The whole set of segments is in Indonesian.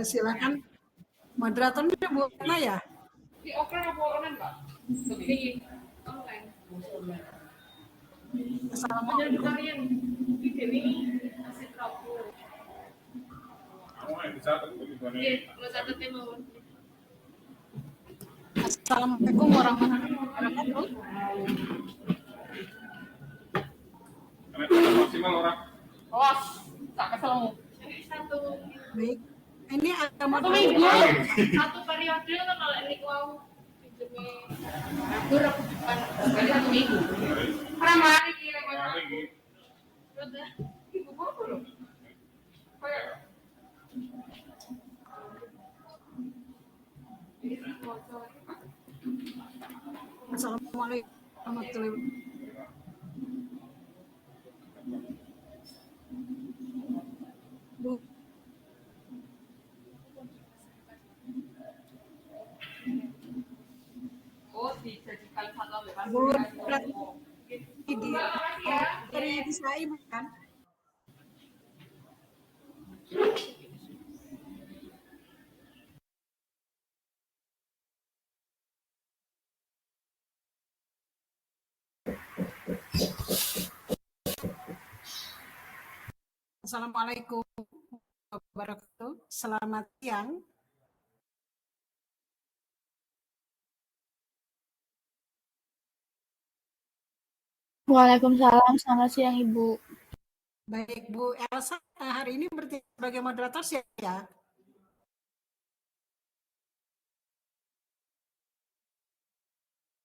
Silakan moderatornya Bu Maya. Di offline apa online, Pak? Di online. Assalamualaikum. Di sini masih Rabu. Assalamualaikum warahmatullahi wabarakatuh. Maksimal orang. Os, tak keselmu. Satu. Baik. Ini ada Satu moderator. minggu. Satu periode kan kalau ini mau pinjemi ngabur aku depan. Jadi 1 minggu. Orang hari kira lagi. Udah. Ibu bobo loh. Kayak Assalamualaikum warahmatullahi wabarakatuh. Bu, oh dijadikan satu lepas. Bu, dari bisa ibu kan? Assalamualaikum warahmatullahi wabarakatuh. Selamat siang. Waalaikumsalam, selamat siang Ibu. Baik, Bu Elsa hari ini berarti sebagai moderator siapa ya?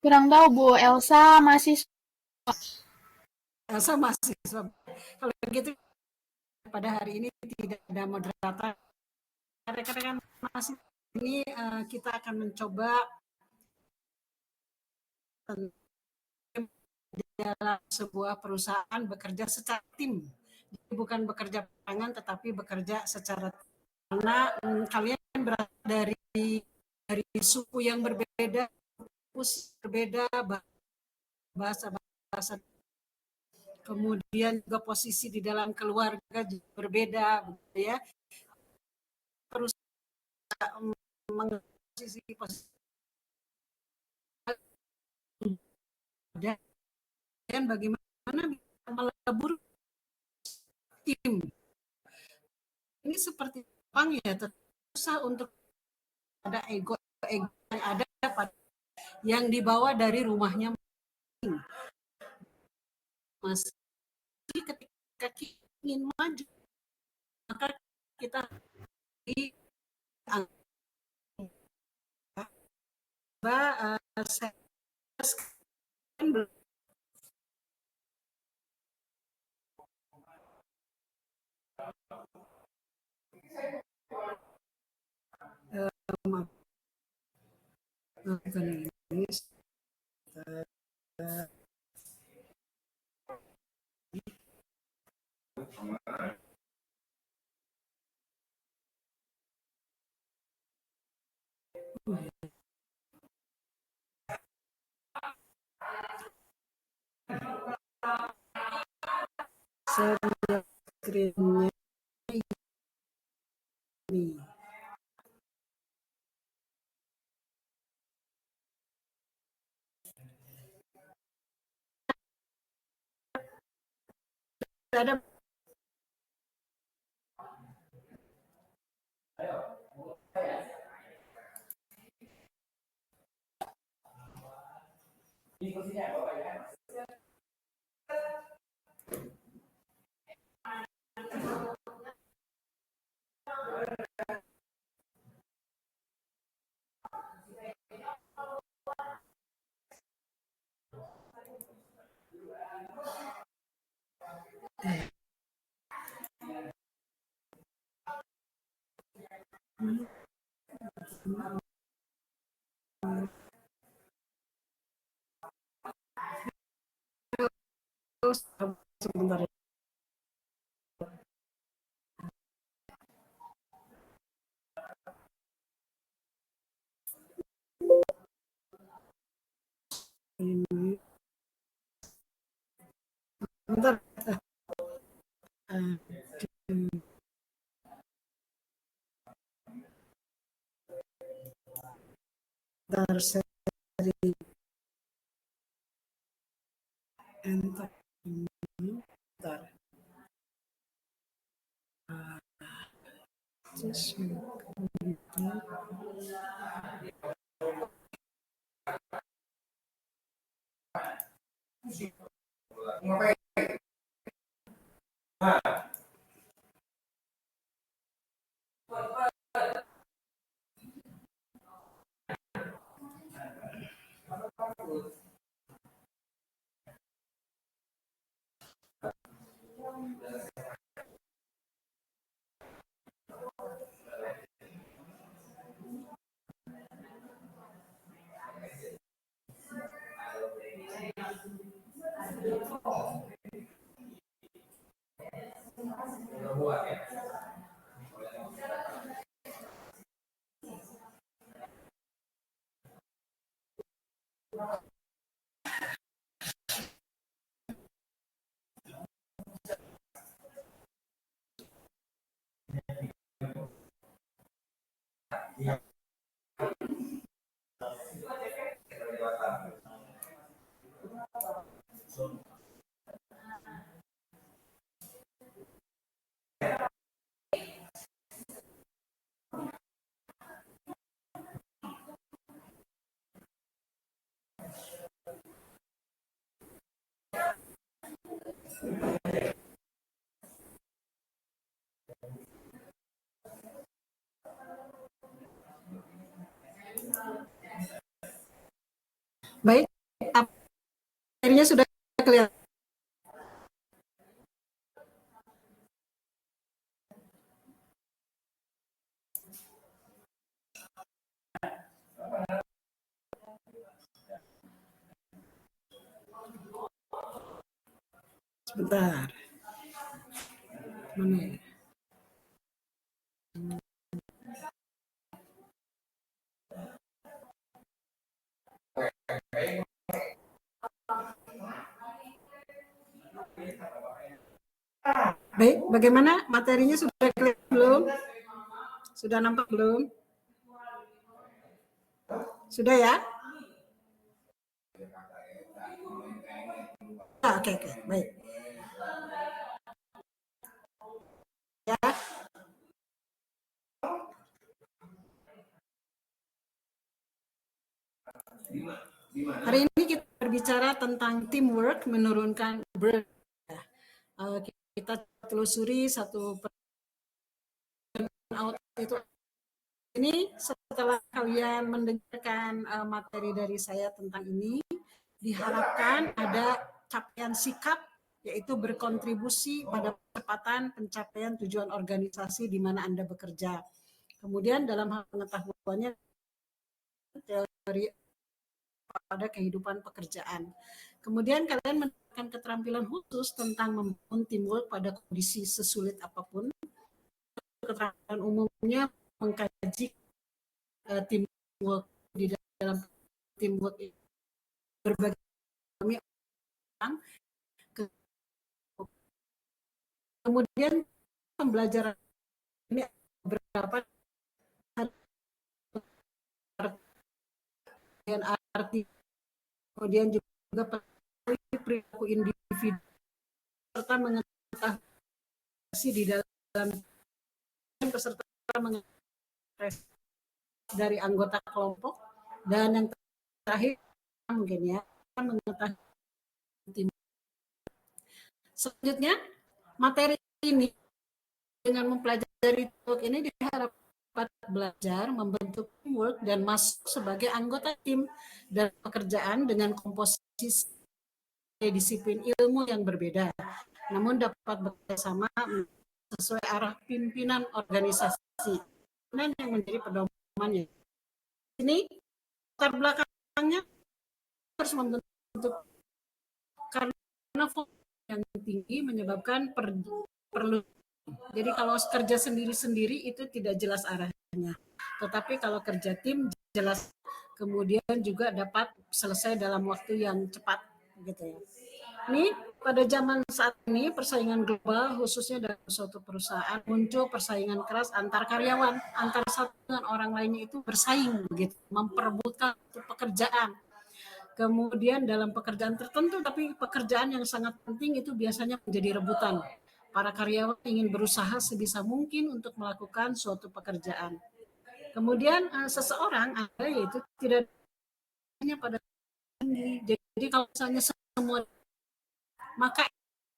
Kurang tahu Bu, Elsa masih Elsa mahasiswa. Kalau begitu pada hari ini tidak ada moderator. Rekan-rekan masih ini kita akan mencoba dalam sebuah perusahaan bekerja secara tim. Jadi bukan bekerja tangan tetapi bekerja secara tim. Karena kalian berasal dari suku yang berbeda, bahasa, kemudian juga posisi di dalam keluarga juga berbeda, ya. Terus posisi dan bagaimana bisa melebur tim. Ini seperti Jepang ya, susah untuk ada ego yang ada yang dibawa dari rumahnya masing. Mas, ketika kita ingin maju, maka kita di screen-nya ini. Ada sebentar. ini bentar. Bentar, seri enter ini. Bentar. Just baik, materinya sudah kelihatan. Sebentar. Mana ya? Baik, bagaimana materinya sudah kelihatan belum? Sudah nampak belum? Sudah ya? Oke, baik. Ya. Hari ini kita berbicara tentang teamwork menurunkan burnout. Kita telusuri satu burnout itu. Ini setelah kalian mendengarkan materi dari saya tentang ini, diharapkan ada capaian sikap, yaitu berkontribusi pada percepatan pencapaian tujuan organisasi di mana Anda bekerja. Kemudian dalam hal pengetahuannya, teori pada kehidupan pekerjaan. Kemudian kalian mendapatkan keterampilan khusus tentang membangun teamwork pada kondisi sesulit apapun. Keterampilan umumnya mengkaji teamwork di dalam teamwork berbagai orang. Kemudian pembelajaran ini beberapa arti, kemudian juga perilaku individu serta mengetahui di dalam peserta mengetahui dari anggota kelompok, dan yang terakhir mungkin ya mengetahui tim. Selanjutnya materi ini dengan mempelajari teamwork ini diharapkan belajar membentuk teamwork dan masuk sebagai anggota tim dan pekerjaan dengan komposisi disiplin ilmu yang berbeda, namun dapat bekerjasama sesuai arah pimpinan organisasi dan yang menjadi pedomannya. Ini latar belakangnya harus membentuk karena yang tinggi menyebabkan perlu. Jadi kalau kerja sendiri-sendiri itu tidak jelas arahnya. Tetapi kalau kerja tim jelas kemudian juga dapat selesai dalam waktu yang cepat gitu ya. Ini pada zaman saat ini persaingan global khususnya dalam suatu perusahaan muncul persaingan keras antar karyawan, antar satu dengan orang lainnya itu bersaing begitu, memperebutkan pekerjaan. Kemudian dalam pekerjaan tertentu tapi pekerjaan yang sangat penting itu biasanya menjadi rebutan. Para karyawan ingin berusaha sebisa mungkin untuk melakukan suatu pekerjaan. Kemudian seseorang ada yaitu tidak hanya pada tinggi. Jadi kalau misalnya semua maka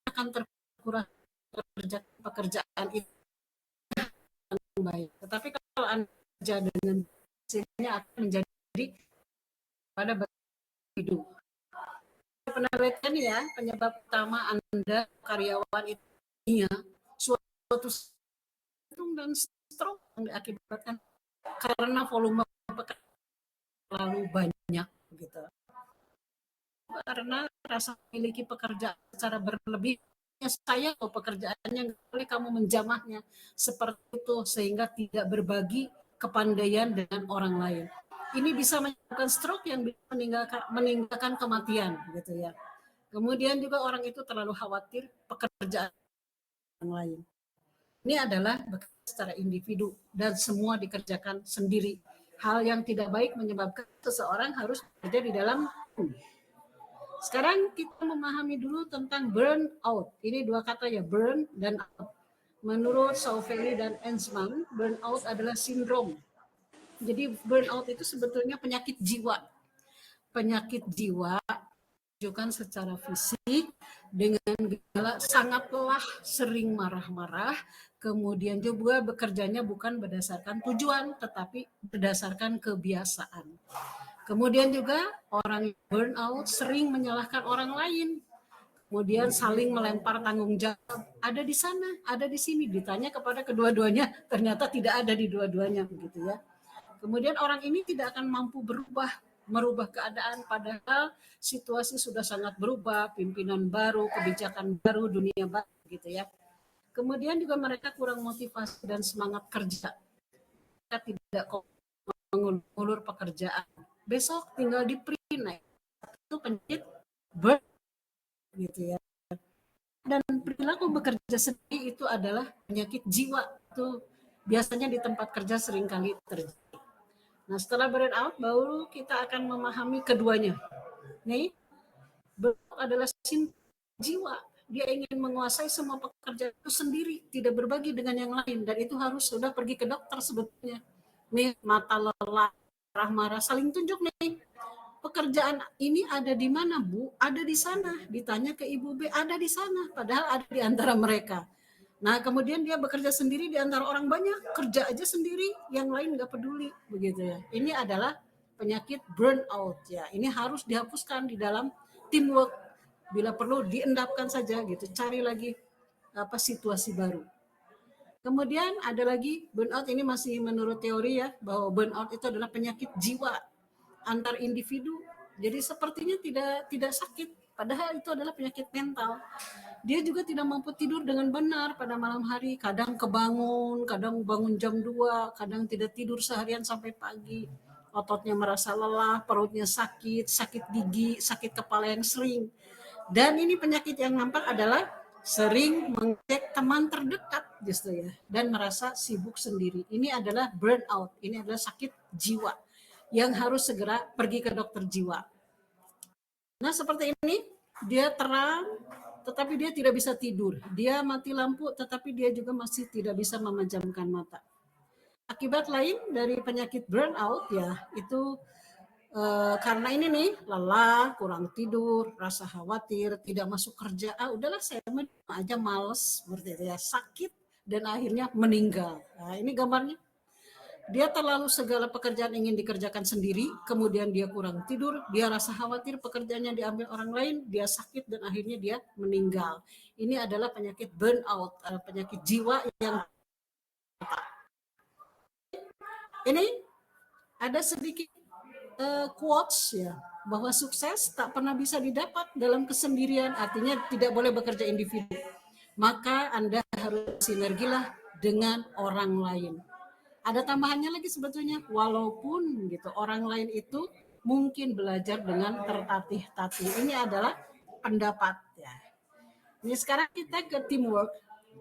akan terkurang pekerjaan itu baik. Tetapi kalau Anda kerja dengan hasilnya akan menjadi pada hidup. Penelitian ya, penyebab utama Anda karyawan itu suatu jantung dan stroke yang diakibatkan karena volume pekerjaan terlalu banyak gitu. Karena rasa memiliki pekerjaan secara berlebih, saya kok pekerjaannya nggak boleh kamu menjamahnya seperti itu sehingga tidak berbagi kepandaian dengan orang lain. Ini bisa menyebabkan stroke yang bisa meninggalkan kematian gitu ya. Kemudian juga orang itu terlalu khawatir pekerjaan orang lain. Ini adalah bekerja secara individu dan semua dikerjakan sendiri. Hal yang tidak baik menyebabkan seseorang harus bekerja di dalam tim. Sekarang kita memahami dulu tentang burnout. Ini dua kata ya, burn dan out. Menurut Sauvelli dan Ensman, burnout adalah sindrom. Jadi burnout itu sebetulnya penyakit jiwa. Penyakit jiwa menunjukkan secara fisik dengan gejala sangat lelah, sering marah-marah, kemudian juga bekerjanya bukan berdasarkan tujuan, tetapi berdasarkan kebiasaan. Kemudian juga orang burnout sering menyalahkan orang lain, kemudian saling melempar tanggung jawab. Ada di sana, ada di sini, ditanya kepada kedua-duanya, ternyata tidak ada di dua-duanya, begitu ya. Kemudian orang ini tidak akan mampu merubah keadaan, padahal situasi sudah sangat berubah, pimpinan baru, kebijakan baru, dunia baru gitu ya. Kemudian juga mereka kurang motivasi dan semangat kerja. Mereka tidak mengulur pekerjaan. Besok tinggal di print, itu penyakit burn gitu ya. Dan perilaku bekerja sendiri itu adalah penyakit jiwa, itu biasanya di tempat kerja seringkali terjadi. Nah, setelah burnout baru kita akan memahami keduanya. Nih, burnout adalah simptom jiwa. Dia ingin menguasai semua pekerjaan itu sendiri, tidak berbagi dengan yang lain, dan itu harus sudah pergi ke dokter sebetulnya. Nih, mata lelah, marah-marah, saling tunjuk nih. Pekerjaan ini ada di mana, Bu? Ada di sana. Ditanya ke Ibu B, ada di sana. Padahal ada di antara mereka. Nah, kemudian dia bekerja sendiri di antara orang banyak, kerja aja sendiri, yang lain nggak peduli, begitu ya. Ini adalah penyakit burnout ya. Ini harus dihapuskan di dalam teamwork. Bila perlu diendapkan saja gitu, cari lagi situasi baru. Kemudian ada lagi burnout, ini masih menurut teori ya, bahwa burnout itu adalah penyakit jiwa antar individu. Jadi sepertinya tidak sakit, padahal itu adalah penyakit mental. Dia juga tidak mampu tidur dengan benar pada malam hari, kadang kadang bangun jam 2, kadang tidak tidur seharian sampai pagi. Ototnya merasa lelah, perutnya sakit gigi, sakit kepala yang sering. Dan ini penyakit yang nampak adalah sering mengecek teman terdekat justru ya, dan merasa sibuk sendiri. Ini adalah burnout, ini adalah sakit jiwa yang harus segera pergi ke dokter jiwa. Nah, seperti ini, dia terang, tetapi dia tidak bisa tidur. Dia mati lampu, tetapi dia juga masih tidak bisa memejamkan mata. Akibat lain dari penyakit burnout ya, itu karena ini nih, lelah, kurang tidur, rasa khawatir, tidak masuk kerja. Udahlah saya aja males, seperti itu ya, sakit, dan akhirnya meninggal. Nah, ini gambarnya. Dia terlalu segala pekerjaan ingin dikerjakan sendiri, kemudian dia kurang tidur, dia rasa khawatir pekerjaannya diambil orang lain, dia sakit dan akhirnya dia meninggal. Ini adalah penyakit burnout, penyakit jiwa yang ini ada sedikit quotes ya, bahwa sukses tak pernah bisa didapat dalam kesendirian, artinya tidak boleh bekerja individu. Maka Anda harus sinergilah dengan orang lain. Ada tambahannya lagi sebetulnya, walaupun gitu orang lain itu mungkin belajar dengan tertatih-tatih. Ini adalah pendapat ya. Ini sekarang kita ke teamwork.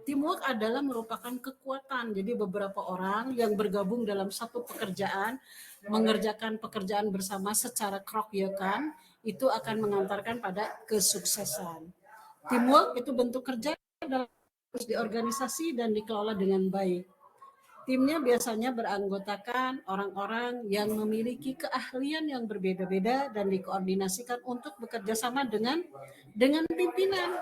Teamwork adalah merupakan kekuatan. Jadi beberapa orang yang bergabung dalam satu pekerjaan, mengerjakan pekerjaan bersama secara kroyokan, itu akan mengantarkan pada kesuksesan. Teamwork itu bentuk kerja dalam di organisasi dan dikelola dengan baik. Timnya biasanya beranggotakan orang-orang yang memiliki keahlian yang berbeda-beda dan dikoordinasikan untuk bekerja sama dengan pimpinan.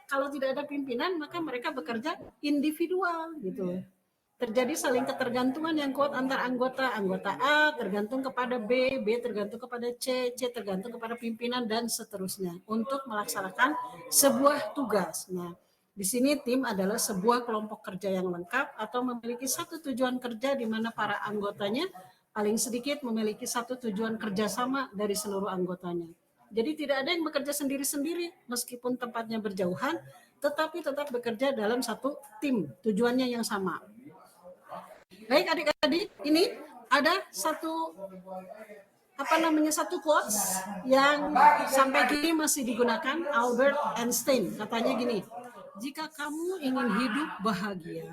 Kalau tidak ada pimpinan, maka mereka bekerja individual gitu. Terjadi saling ketergantungan yang kuat antar anggota. Anggota A tergantung kepada B, B tergantung kepada C, C tergantung kepada pimpinan dan seterusnya untuk melaksanakan sebuah tugas. Nah, di sini tim adalah sebuah kelompok kerja yang lengkap atau memiliki satu tujuan kerja di mana para anggotanya paling sedikit memiliki satu tujuan kerja sama dari seluruh anggotanya. Jadi tidak ada yang bekerja sendiri-sendiri meskipun tempatnya berjauhan, tetapi tetap bekerja dalam satu tim, tujuannya yang sama. Baik adik-adik, ini ada satu satu quotes yang sampai kini masih digunakan, Albert Einstein katanya gini, jika kamu ingin hidup bahagia,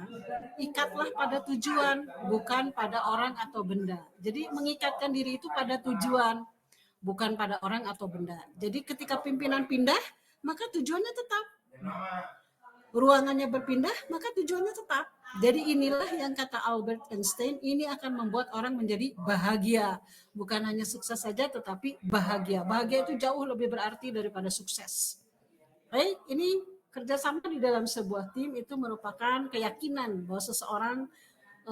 ikatlah pada tujuan, bukan pada orang atau benda. Jadi mengikatkan diri itu pada tujuan, bukan pada orang atau benda. Jadi ketika pimpinan pindah, maka tujuannya tetap. Ruangannya berpindah, maka tujuannya tetap. Jadi inilah yang kata Albert Einstein, ini akan membuat orang menjadi bahagia. Bukan hanya sukses saja, tetapi bahagia. Bahagia itu jauh lebih berarti daripada sukses. Baik, ini kerjasama di dalam sebuah tim itu merupakan keyakinan bahwa seseorang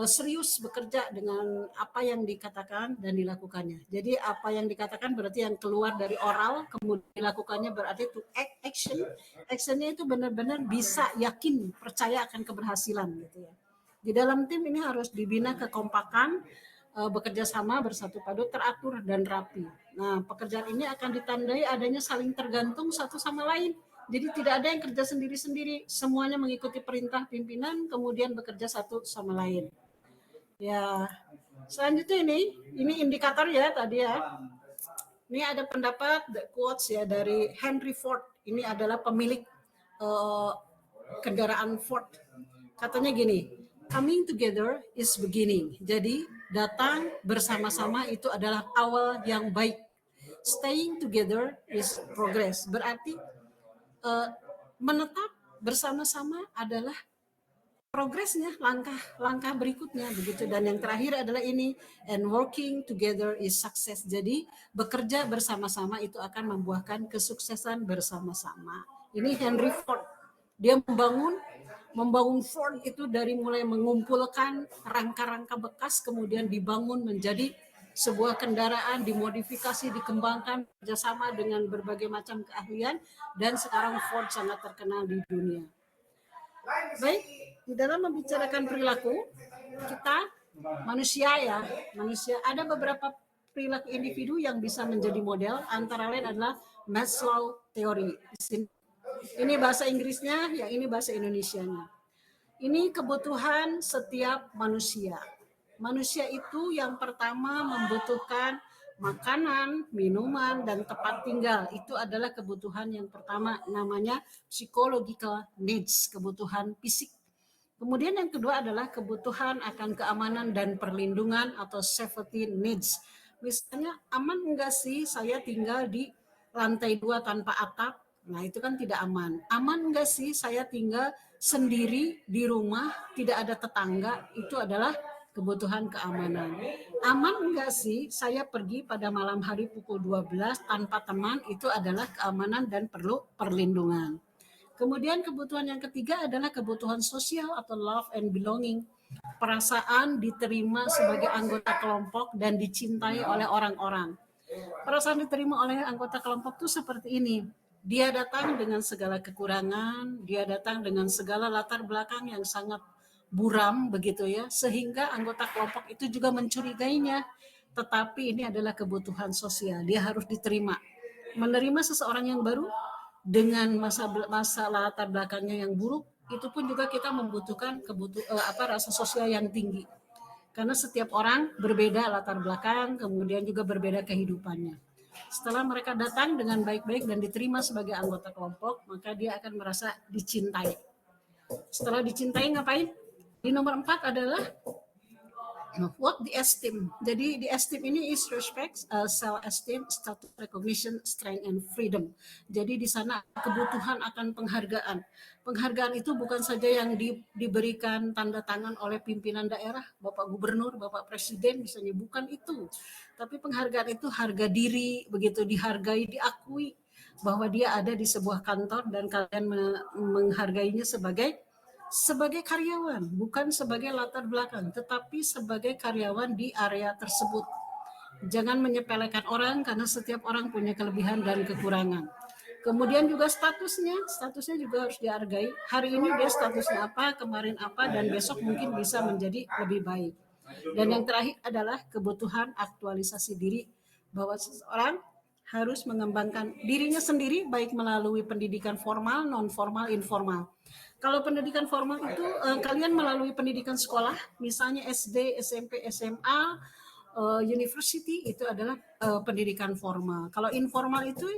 serius bekerja dengan apa yang dikatakan dan dilakukannya. Jadi apa yang dikatakan berarti yang keluar dari oral, kemudian dilakukannya berarti to act action. Actionnya itu benar-benar bisa yakin, percaya akan keberhasilan gitu ya. Di dalam tim ini harus dibina kekompakan, bekerja sama bersatu padu, teratur dan rapi. Nah, pekerjaan ini akan ditandai adanya saling tergantung satu sama lain. Jadi tidak ada yang kerja sendiri-sendiri, semuanya mengikuti perintah pimpinan, kemudian bekerja satu sama lain. Ya, selanjutnya ini indikator ya tadi ya. Ini ada pendapat quotes ya dari Henry Ford. Ini adalah pemilik kendaraan Ford. Katanya gini, coming together is beginning. Jadi datang bersama-sama itu adalah awal yang baik. Staying together is progress. Berarti menetap bersama-sama adalah progresnya, langkah berikutnya begitu. Dan yang terakhir adalah ini, and working together is success. Jadi bekerja bersama-sama itu akan membuahkan kesuksesan bersama-sama. Ini Henry Ford. Dia membangun Ford itu dari mulai mengumpulkan rangka-rangka bekas, kemudian dibangun menjadi sebuah kendaraan, dimodifikasi, dikembangkan kerjasama dengan berbagai macam keahlian, dan sekarang Ford sangat terkenal di dunia. Baik, di dalam membicarakan perilaku, kita manusia ada beberapa perilaku individu yang bisa menjadi model, antara lain adalah Maslow teori. Ini bahasa Inggrisnya, yang ini bahasa Indonesianya. Ini kebutuhan setiap manusia. Manusia itu yang pertama membutuhkan makanan, minuman, dan tempat tinggal. Itu adalah kebutuhan yang pertama, namanya psychological needs, kebutuhan fisik. Kemudian yang kedua adalah kebutuhan akan keamanan dan perlindungan atau safety needs. Misalnya, aman enggak sih saya tinggal di lantai 2 tanpa atap? Nah, itu kan tidak aman. Aman enggak sih saya tinggal sendiri di rumah, tidak ada tetangga? Itu adalah kebutuhan keamanan. Aman enggak sih saya pergi pada malam hari pukul 12 tanpa teman? Itu adalah keamanan dan perlu perlindungan. Kemudian kebutuhan yang ketiga adalah kebutuhan sosial atau love and belonging. Perasaan diterima sebagai anggota kelompok dan dicintai oleh orang-orang. Perasaan diterima oleh anggota kelompok itu seperti ini. Dia datang dengan segala kekurangan, dia datang dengan segala latar belakang yang sangat buram begitu ya, sehingga anggota kelompok itu juga mencurigainya. Tetapi ini adalah kebutuhan sosial, dia harus diterima. Menerima seseorang yang baru dengan masa latar belakangnya yang buruk, itu pun juga kita membutuhkan rasa sosial yang tinggi. Karena setiap orang berbeda latar belakang, kemudian juga berbeda kehidupannya. Setelah mereka datang dengan baik-baik dan diterima sebagai anggota kelompok, maka dia akan merasa dicintai. Setelah dicintai ngapain? Di nomor 4 adalah what the esteem. Jadi the esteem ini is respect, self-esteem, status, recognition, strength, and freedom. Jadi di sana kebutuhan akan penghargaan. Penghargaan itu bukan saja yang diberikan tanda tangan oleh pimpinan daerah, Bapak Gubernur, Bapak Presiden misalnya, bukan itu. Tapi penghargaan itu harga diri, begitu dihargai, diakui bahwa dia ada di sebuah kantor dan kalian menghargainya sebagai karyawan, bukan sebagai latar belakang, tetapi sebagai karyawan di area tersebut. Jangan menyepelekan orang karena setiap orang punya kelebihan dan kekurangan. Kemudian juga statusnya juga harus dihargai. Hari ini dia statusnya apa, kemarin apa, dan besok mungkin bisa menjadi lebih baik. Dan yang terakhir adalah kebutuhan aktualisasi diri, bahwa seseorang harus mengembangkan dirinya sendiri baik melalui pendidikan formal, non formal, informal. Kalau pendidikan formal itu kalian melalui pendidikan sekolah, misalnya SD, SMP, SMA, university, itu adalah pendidikan formal. Kalau informal itu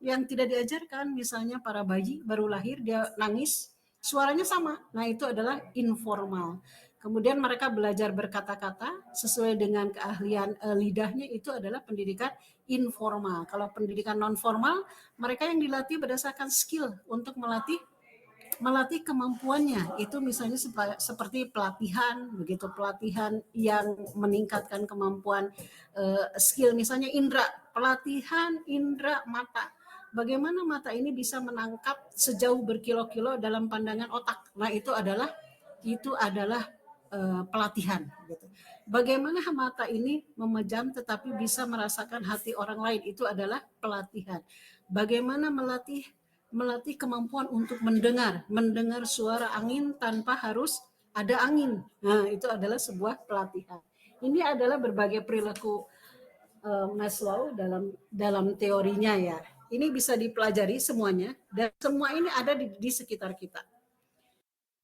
yang tidak diajarkan, misalnya para bayi baru lahir dia nangis, suaranya sama. Nah, itu adalah informal. Kemudian mereka belajar berkata-kata sesuai dengan keahlian lidahnya, itu adalah pendidikan informal. Kalau pendidikan non formal, mereka yang dilatih berdasarkan skill untuk melatih kemampuannya. Itu misalnya seperti pelatihan, begitu, pelatihan yang meningkatkan kemampuan skill, misalnya pelatihan indera mata. Bagaimana mata ini bisa menangkap sejauh berkilo-kilo dalam pandangan otak. Nah, itu adalah pelatihan gitu. Bagaimana mata ini memejam tetapi bisa merasakan hati orang lain, itu adalah pelatihan. Bagaimana melatih kemampuan untuk mendengar suara angin tanpa harus ada angin. Nah, itu adalah sebuah pelatihan. Ini adalah berbagai perilaku Maslow dalam teorinya ya. Ini bisa dipelajari semuanya dan semua ini ada di sekitar kita.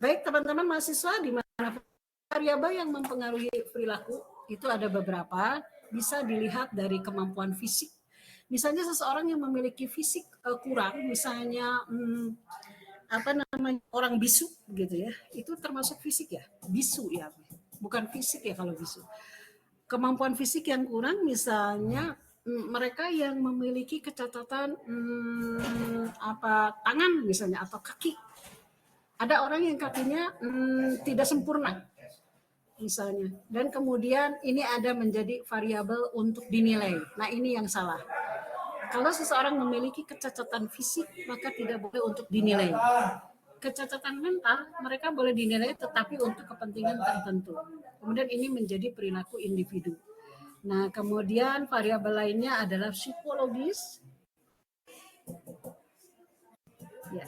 Baik teman-teman mahasiswa, di mana variabel yang mempengaruhi perilaku itu ada beberapa, bisa dilihat dari kemampuan fisik. Misalnya seseorang yang memiliki fisik kurang, misalnya orang bisu gitu ya, itu termasuk fisik ya, bisu ya, bukan fisik ya kalau bisu. Kemampuan fisik yang kurang, misalnya mereka yang memiliki kecacatan tangan misalnya atau kaki. Ada orang yang kakinya tidak sempurna misalnya, dan kemudian ini ada menjadi variabel untuk dinilai. Nah, ini yang salah. Kalau seseorang memiliki kecacatan fisik, maka tidak boleh untuk dinilai. Kecacatan mental, mereka boleh dinilai tetapi untuk kepentingan tertentu. Kemudian ini menjadi perilaku individu. Nah, kemudian variabel lainnya adalah psikologis. Ya.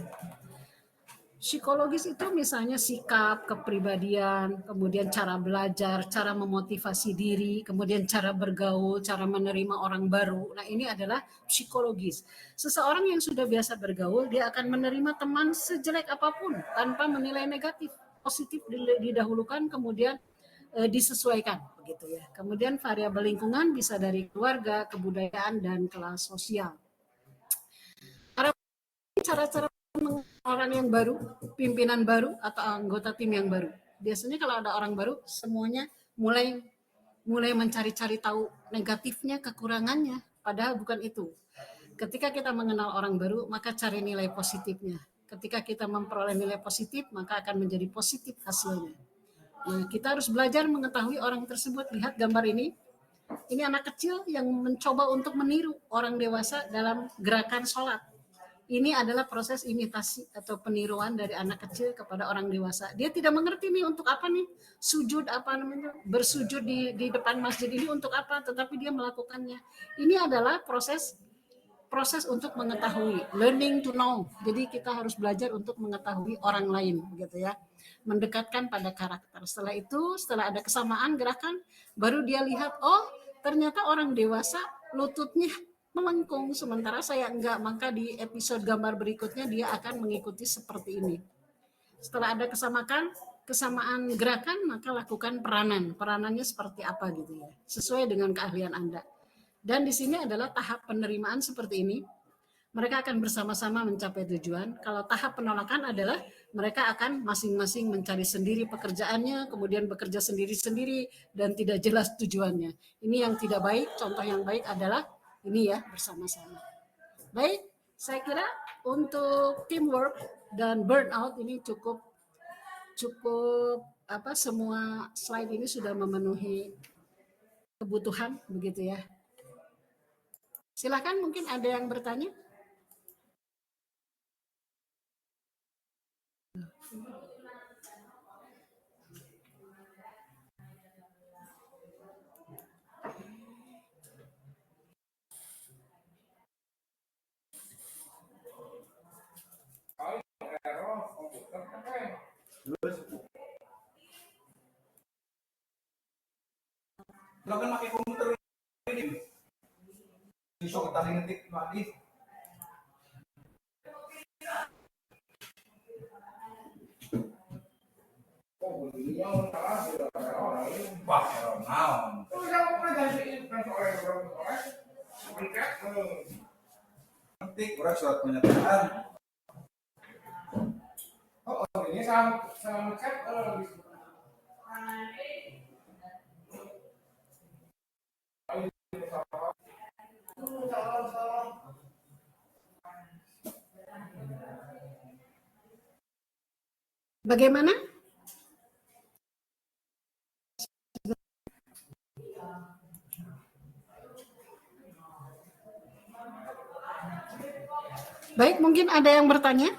Psikologis itu misalnya sikap, kepribadian, kemudian cara belajar, cara memotivasi diri, kemudian cara bergaul, cara menerima orang baru. Nah, ini adalah psikologis. Seseorang yang sudah biasa bergaul, dia akan menerima teman sejelek apapun tanpa menilai negatif. Positif didahulukan, kemudian disesuaikan, begitu ya. Kemudian variabel lingkungan bisa dari keluarga, kebudayaan, dan kelas sosial. Cara-cara orang yang baru, pimpinan baru atau anggota tim yang baru. Biasanya kalau ada orang baru, semuanya mulai mencari-cari tahu negatifnya, kekurangannya, padahal bukan itu. Ketika kita mengenal orang baru, maka cari nilai positifnya. Ketika kita memperoleh nilai positif, maka akan menjadi positif hasilnya. Nah, kita harus belajar mengetahui orang tersebut. Lihat gambar ini. Ini anak kecil yang mencoba untuk meniru orang dewasa dalam gerakan sholat. Ini adalah proses imitasi atau peniruan dari anak kecil kepada orang dewasa. Dia tidak mengerti nih untuk apa nih sujud, bersujud di depan masjid ini untuk apa, tetapi dia melakukannya. Ini adalah proses untuk mengetahui, learning to know. Jadi kita harus belajar untuk mengetahui orang lain, gitu ya, mendekatkan pada karakter. Setelah ada kesamaan gerakan, baru dia lihat, oh ternyata orang dewasa lututnya melengkung, sementara saya enggak. Maka di episode gambar berikutnya dia akan mengikuti seperti ini. Setelah ada kesamaan gerakan, maka lakukan peranan. Peranannya seperti apa gitu ya, sesuai dengan keahlian Anda. Dan di sini adalah tahap penerimaan seperti ini. Mereka akan bersama-sama mencapai tujuan. Kalau tahap penolakan adalah mereka akan masing-masing mencari sendiri pekerjaannya, kemudian bekerja sendiri-sendiri dan tidak jelas tujuannya. Ini yang tidak baik. Contoh yang baik adalah ini ya, bersama-sama. Baik, saya kira untuk teamwork dan burnout ini cukup semua slide ini sudah memenuhi kebutuhan begitu ya. Silakan, mungkin ada yang bertanya. Lo kan pakai komputer ini. Besok kita ngetik lagi. Wah, naon. Ngetik orang surat pernyataan. Oh, ini sama chat Bagaimana? Baik, mungkin ada yang bertanya?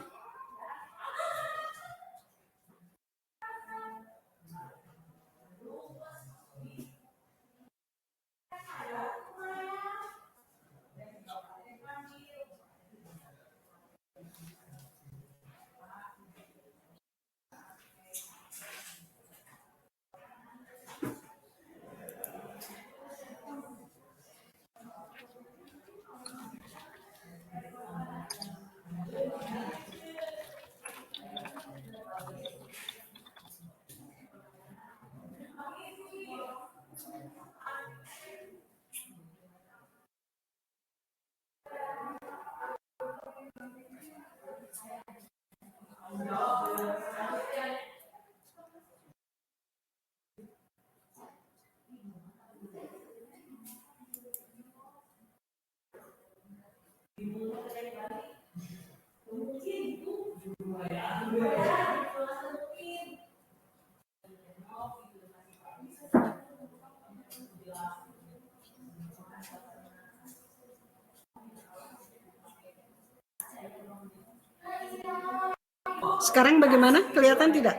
Sekarang bagaimana? Kelihatan tidak?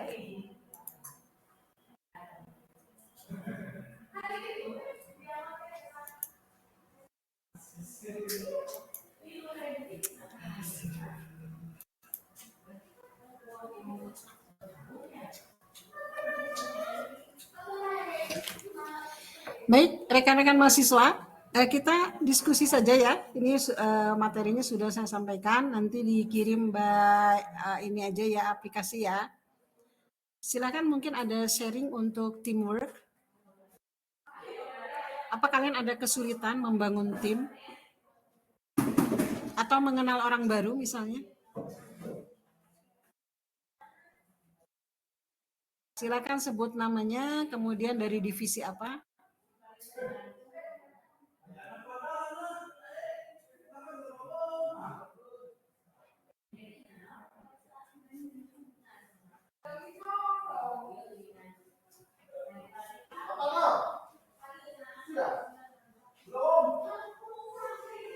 Baik, rekan-rekan mahasiswa, kita diskusi saja ya. Ini materinya sudah saya sampaikan, nanti dikirim ini aja ya, aplikasi ya. Silakan, mungkin ada sharing untuk teamwork. Apa kalian ada kesulitan membangun tim? Atau mengenal orang baru misalnya? Silakan sebut namanya, kemudian dari divisi apa?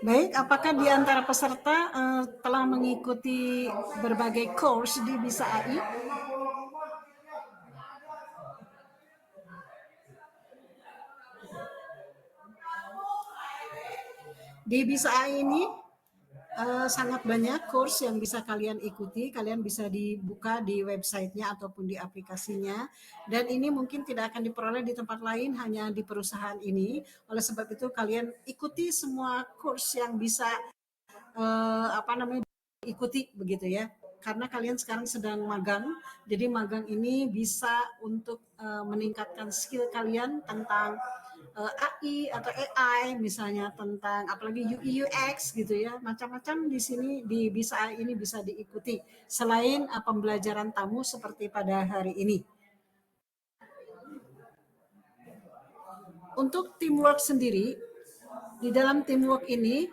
Baik, apakah di antara peserta telah mengikuti berbagai course di Bisa AI? Di Bisa AI ini sangat banyak course yang bisa kalian ikuti. Kalian bisa dibuka di websitenya ataupun di aplikasinya. Dan ini mungkin tidak akan diperoleh di tempat lain, hanya di perusahaan ini. Oleh sebab itu kalian ikuti semua course yang bisa ikuti begitu ya. karena kalian sekarang sedang magang, jadi magang ini bisa untuk meningkatkan skill kalian tentang AI atau AI misalnya, tentang apalagi UI UX gitu ya, macam-macam di sini bisa ini bisa diikuti selain pembelajaran tamu seperti pada hari ini. Untuk teamwork sendiri, di dalam teamwork ini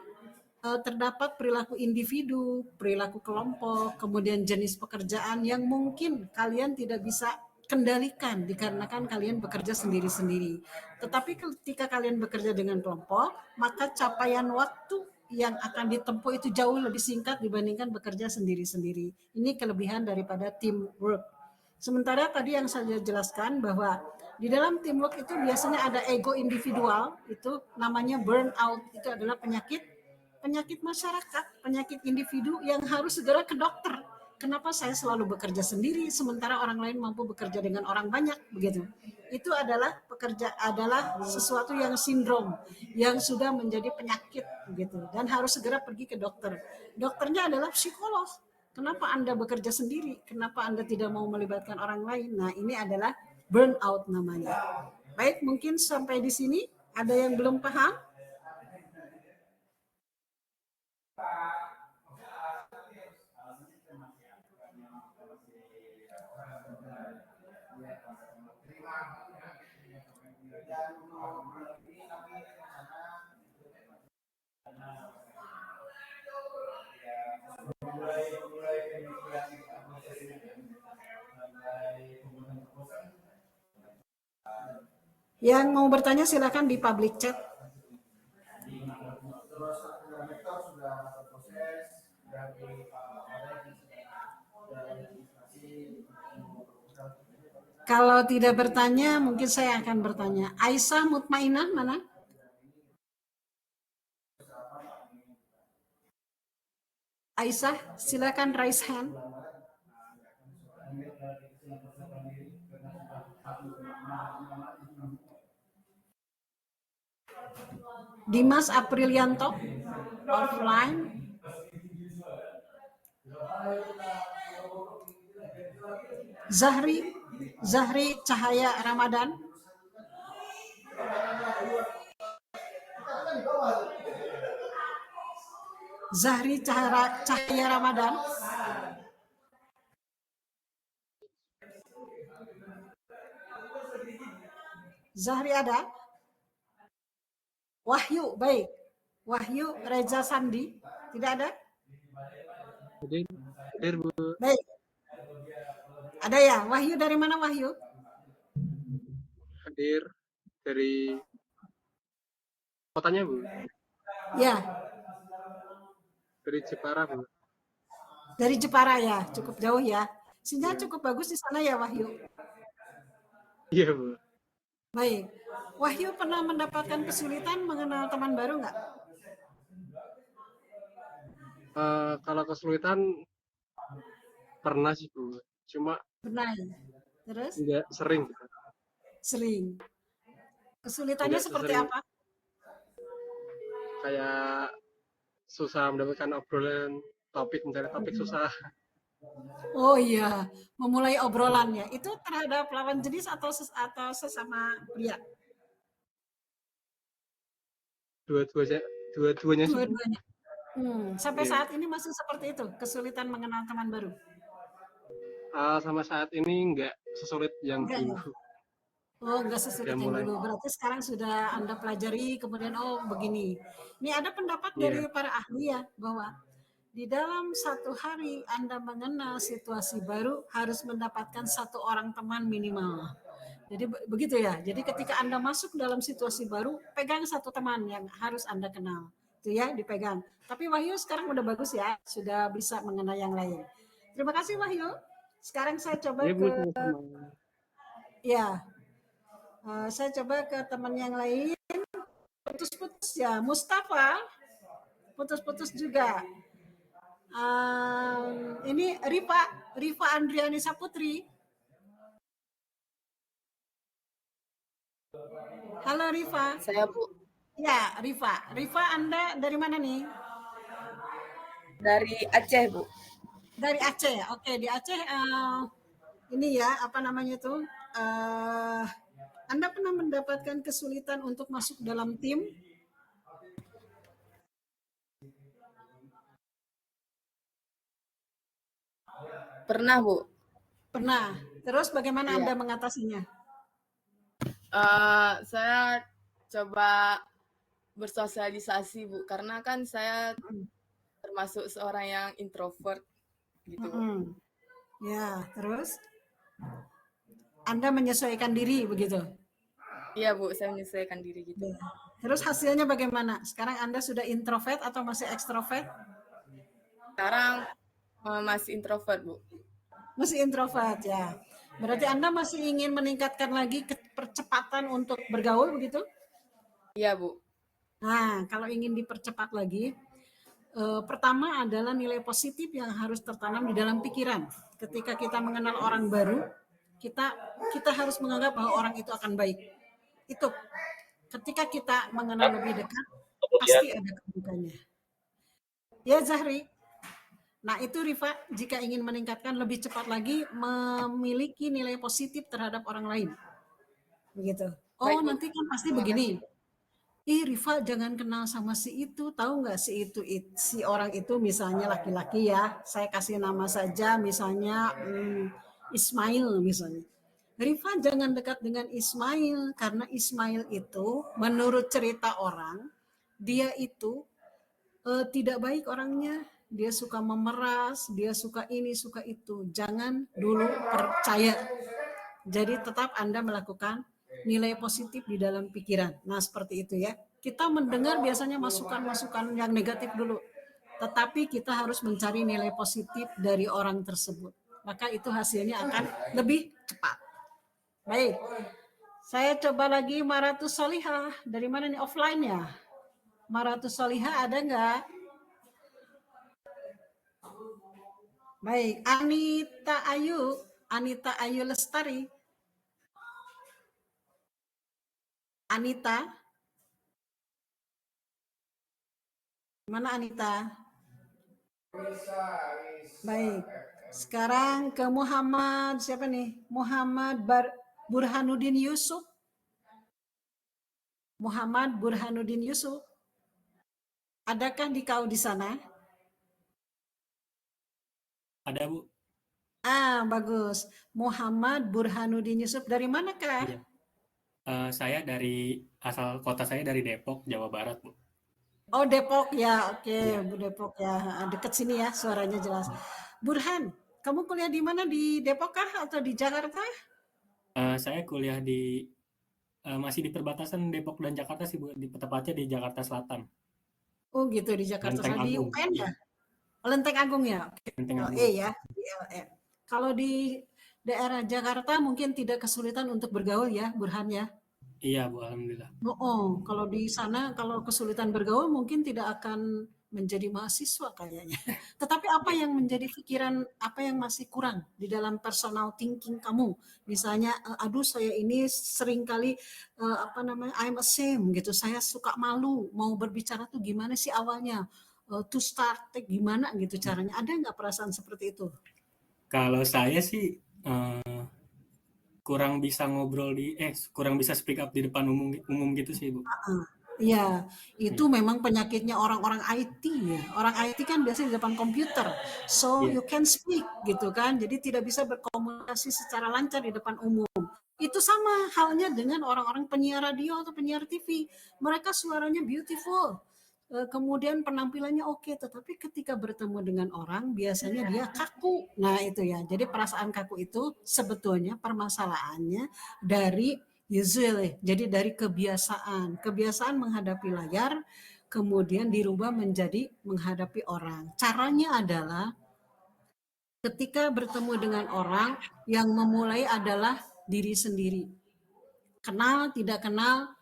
terdapat perilaku individu, perilaku kelompok, kemudian jenis pekerjaan yang mungkin kalian tidak bisa kendalikan dikarenakan kalian bekerja sendiri-sendiri. Tetapi ketika kalian bekerja dengan kelompok, maka capaian waktu yang akan ditempuh itu jauh lebih singkat dibandingkan bekerja sendiri-sendiri. Ini kelebihan daripada teamwork. Sementara tadi yang saya jelaskan bahwa di dalam teamwork itu biasanya ada ego individual, itu namanya burnout, itu adalah penyakit masyarakat, penyakit individu yang harus segera ke dokter. Kenapa saya selalu bekerja sendiri sementara orang lain mampu bekerja dengan orang banyak begitu. Itu adalah sesuatu yang sindrom yang sudah menjadi penyakit begitu dan harus segera pergi ke dokter. Dokternya adalah psikolog. Kenapa Anda bekerja sendiri? Kenapa Anda tidak mau melibatkan orang lain? Nah, ini adalah burnout namanya. Baik, mungkin sampai di sini ada yang belum paham? Yang mau bertanya silakan di public chat. Kalau tidak bertanya, mungkin saya akan bertanya. Aisyah Mutmainah mana? Aisyah, silakan raise hand. Dimas Aprilianto, offline. Zahri Cahaya Ramadan. Zahri Cahaya Ramadan. Zahri ada? Wahyu, baik. Wahyu Reza Sandi, tidak ada? Hadir, Bu. Baik. Ada ya? Wahyu dari mana Wahyu? Hadir dari kotanya, Bu. Ya. Dari Jepara, Bu. Dari Jepara ya, cukup jauh ya. Sinyal cukup bagus di sana ya Wahyu. Iya, Bu. Baik. Wahyu pernah mendapatkan kesulitan mengenal teman baru nggak? Kalau kesulitan pernah sih, Bu. Cuma Pernah. Terus? nggak sering. Sering. Kesulitannya Nggak seperti sesering. apa? Kayak susah mendapatkan obrolan, mencari topik susah. Oh iya, memulai obrolannya. Itu terhadap lawan jenis atau sesama pria? Dua-duanya sih, Bu. Dua-duanya. Sampai Iya. saat ini masih seperti itu, kesulitan mengenal teman baru? Sama saat ini nggak sesulit yang Enggak ya? dulu. Oh, enggak sesulit Udah yang mulai. dulu. Berarti sekarang sudah Anda pelajari, kemudian oh begini. Ini ada pendapat dari Iya. para ahli ya, bahwa di dalam satu hari Anda mengenal situasi baru harus mendapatkan satu orang teman minimal. Jadi begitu ya. Jadi ketika Anda masuk dalam situasi baru, pegang satu teman yang harus Anda kenal. Itu ya, dipegang. Tapi Wahyu sekarang udah bagus ya, sudah bisa mengenal yang lain. Terima kasih Wahyu. Sekarang saya coba Iya, Bu, ke sama-sama. ya, saya coba ke teman yang lain. Putus-putus ya, Mustafa. Putus-putus juga. Ini Rifa Andriani Saputri. Halo Rifa. Saya Bu, Ya, Rifa. Rifa, Anda dari mana nih? dari Aceh Bu. Dari Aceh ya? Oke, di Aceh ini ya, apa namanya itu? Anda pernah mendapatkan kesulitan untuk masuk dalam tim? Pernah, Bu. Pernah. Terus bagaimana Iya. Anda mengatasinya? Saya coba bersosialisasi, Bu, karena kan saya termasuk seorang yang introvert gitu. Mm-mm. Ya, terus Anda menyesuaikan diri begitu. Iya, Bu, saya menyesuaikan diri gitu. Ya. Terus hasilnya bagaimana? Sekarang Anda sudah introvert atau masih ekstrovert? Sekarang masih introvert, Bu. Masih introvert ya. Berarti Anda masih ingin meningkatkan lagi percepatan untuk bergaul begitu? Iya, Bu. Nah, kalau ingin dipercepat lagi, pertama adalah nilai positif yang harus tertanam di dalam pikiran. Ketika kita mengenal orang baru, kita harus menganggap bahwa orang itu akan baik. Itu ketika kita mengenal lebih dekat, pasti ada kebaikannya. Ya Zahri. Nah itu Rifa, jika ingin meningkatkan lebih cepat lagi, memiliki nilai positif terhadap orang lain. Begitu. Oh Baik, Bu. nanti kan pasti Terima kasih, begini. Bu. Rifa jangan kenal sama si itu, tahu nggak si itu, si orang itu misalnya laki-laki ya, saya kasih nama saja misalnya Ismail misalnya. Rifa jangan dekat dengan Ismail karena Ismail itu menurut cerita orang dia itu tidak baik orangnya, dia suka memeras, dia suka ini suka itu. Jangan dulu percaya. Jadi tetap Anda melakukan nilai positif di dalam pikiran. Nah, seperti itu ya. Kita mendengar biasanya masukan-masukan yang negatif dulu. Tetapi kita harus mencari nilai positif dari orang tersebut. Maka itu hasilnya akan lebih cepat. Baik. Saya coba lagi Maratus Solihah. Dari mana nih offline ya? Maratus Solihah ada nggak? Baik. Anita Ayu Lestari. Anita. Mana Anita? Baik. Sekarang ke Muhammad siapa nih? Muhammad Burhanuddin Yusuf. Muhammad Burhanuddin Yusuf. Adakah kau di sana? Ada, Bu. Bagus. Muhammad Burhanuddin Yusuf. Dari mana kah? Iya. Saya asal kota saya dari Depok, Jawa Barat, Bu. Oh Depok ya, oke Iya. Depok ya, dekat sini ya, suaranya jelas. Burhan, kamu kuliah di mana, di Depok kah atau di Jakarta? Saya kuliah masih di perbatasan Depok dan Jakarta sih, Bu. Tepatnya di Jakarta Selatan, Oh gitu di Jakarta, Lenteng di Agung. UPN Iya, ya? Oh, Lenteng Agung ya, oke. Lenteng LE Agung. ya, di LE. Kalau di daerah Jakarta mungkin tidak kesulitan untuk bergaul ya, Burhan ya. Iya, Bu, alhamdulillah. Kalau di sana kalau kesulitan bergaul mungkin tidak akan menjadi mahasiswa kayaknya. Tetapi apa yang menjadi pikiran, apa yang masih kurang di dalam personal thinking kamu? Misalnya, aduh saya ini sering kali apa namanya, I'm ashamed gitu. Saya suka malu mau berbicara tuh gimana sih awalnya? To start gimana gitu caranya? Ada nggak perasaan seperti itu? Kalau saya sih kurang bisa speak up di depan umum gitu sih, Bu. Iya, itu Iya. memang penyakitnya orang-orang IT ya. Orang IT kan biasanya di depan komputer, so Iya. you can speak gitu kan. Jadi tidak bisa berkomunikasi secara lancar di depan umum. Itu sama halnya dengan orang-orang penyiar radio atau penyiar TV. Mereka suaranya beautiful, kemudian penampilannya oke, tetapi ketika bertemu dengan orang biasanya dia kaku. Nah itu ya. Jadi perasaan kaku itu sebetulnya permasalahannya dari usually, jadi dari kebiasaan menghadapi layar, kemudian dirubah menjadi menghadapi orang. Caranya adalah ketika bertemu dengan orang, yang memulai adalah diri sendiri. Kenal, tidak kenal,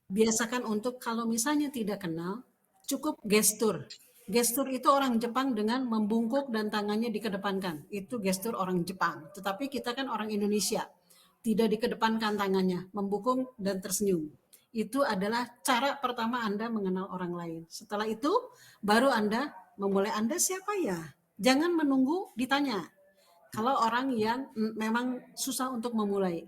biasakan untuk kalau misalnya tidak kenal, cukup gestur. Gestur itu orang Jepang dengan membungkuk dan tangannya dikedepankan. Itu gestur orang Jepang. Tetapi kita kan orang Indonesia. Tidak dikedepankan tangannya, membungkuk dan tersenyum. Itu adalah cara pertama Anda mengenal orang lain. Setelah itu, baru Anda memulai Anda siapa ya? Jangan menunggu ditanya. Kalau orang yang memang susah untuk memulai,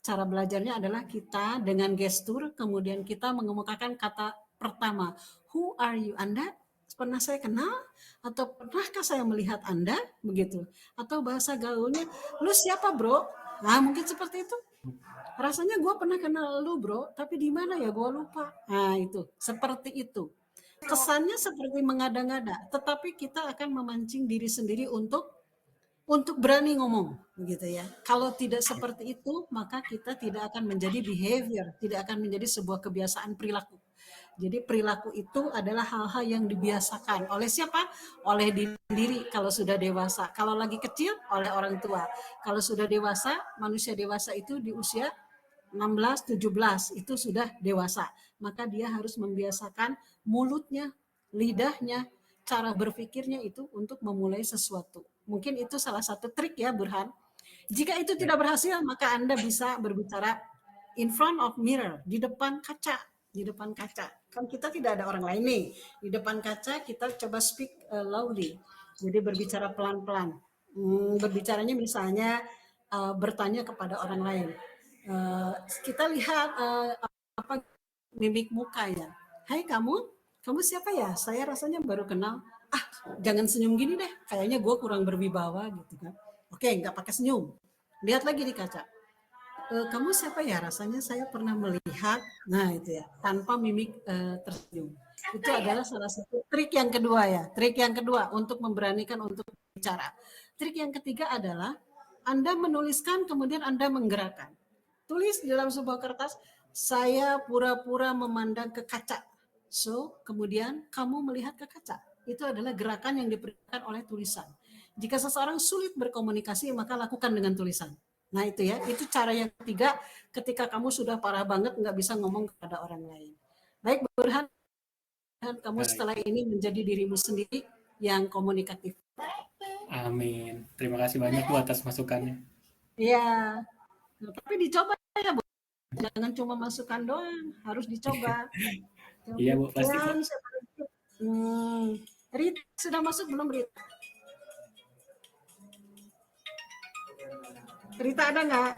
cara belajarnya adalah kita dengan gestur, kemudian kita mengemukakan kata pertama. Who are you? Anda pernah saya kenal? Atau pernahkah saya melihat Anda? Begitu. Atau bahasa gaulnya, lu siapa bro? Nah mungkin seperti itu. Rasanya gue pernah kenal lu bro, tapi di mana ya gue lupa. Nah itu, seperti itu. Kesannya seperti mengada-ngada, tetapi kita akan memancing diri sendiri untuk berani ngomong, begitu ya. Kalau tidak seperti itu, maka kita tidak akan menjadi behavior, tidak akan menjadi sebuah kebiasaan perilaku. Jadi perilaku itu adalah hal-hal yang dibiasakan oleh siapa? Oleh diri sendiri kalau sudah dewasa. Kalau lagi kecil, oleh orang tua. Kalau sudah dewasa, manusia dewasa itu di usia 16, 17 itu sudah dewasa. Maka dia harus membiasakan mulutnya, lidahnya, cara berpikirnya itu untuk memulai sesuatu. Mungkin itu salah satu trik ya Burhan. Jika itu tidak berhasil, maka Anda bisa berbicara in front of mirror, di depan kaca. Di depan kaca. Kan kita tidak ada orang lain nih. Di depan kaca kita coba speak loudly. Jadi berbicara pelan-pelan. Berbicaranya misalnya bertanya kepada orang lain. Kita lihat apa mimik muka ya. Hai kamu siapa ya? Saya rasanya baru kenal. Ah, jangan senyum gini deh. Kayaknya gue kurang berwibawa gitu kan. Oke, nggak pakai senyum. Lihat lagi di kaca. Kamu siapa ya? Rasanya saya pernah melihat. Nah itu ya, tanpa mimik tersenyum. Itu adalah salah satu trik yang kedua ya. Trik yang kedua untuk memberanikan untuk bicara. Trik yang ketiga adalah Anda menuliskan kemudian Anda menggerakkan. Tulis di dalam sebuah kertas, saya pura-pura memandang ke kaca. So, kemudian kamu melihat ke kaca. Itu adalah gerakan yang diperintahkan oleh tulisan. Jika seseorang sulit berkomunikasi, maka lakukan dengan tulisan. Nah itu ya, itu cara yang ketiga ketika kamu sudah parah banget nggak bisa ngomong kepada orang lain. Baik Burhan, kamu setelah ini menjadi dirimu sendiri yang komunikatif. Amin. Terima kasih banyak Bu atas masukannya. Iya, tapi dicoba ya Bu. Jangan cuma masukan doang, harus dicoba. Iya Bu, pasti Bu. Rita sudah masuk belum Rita? Rita ada nggak?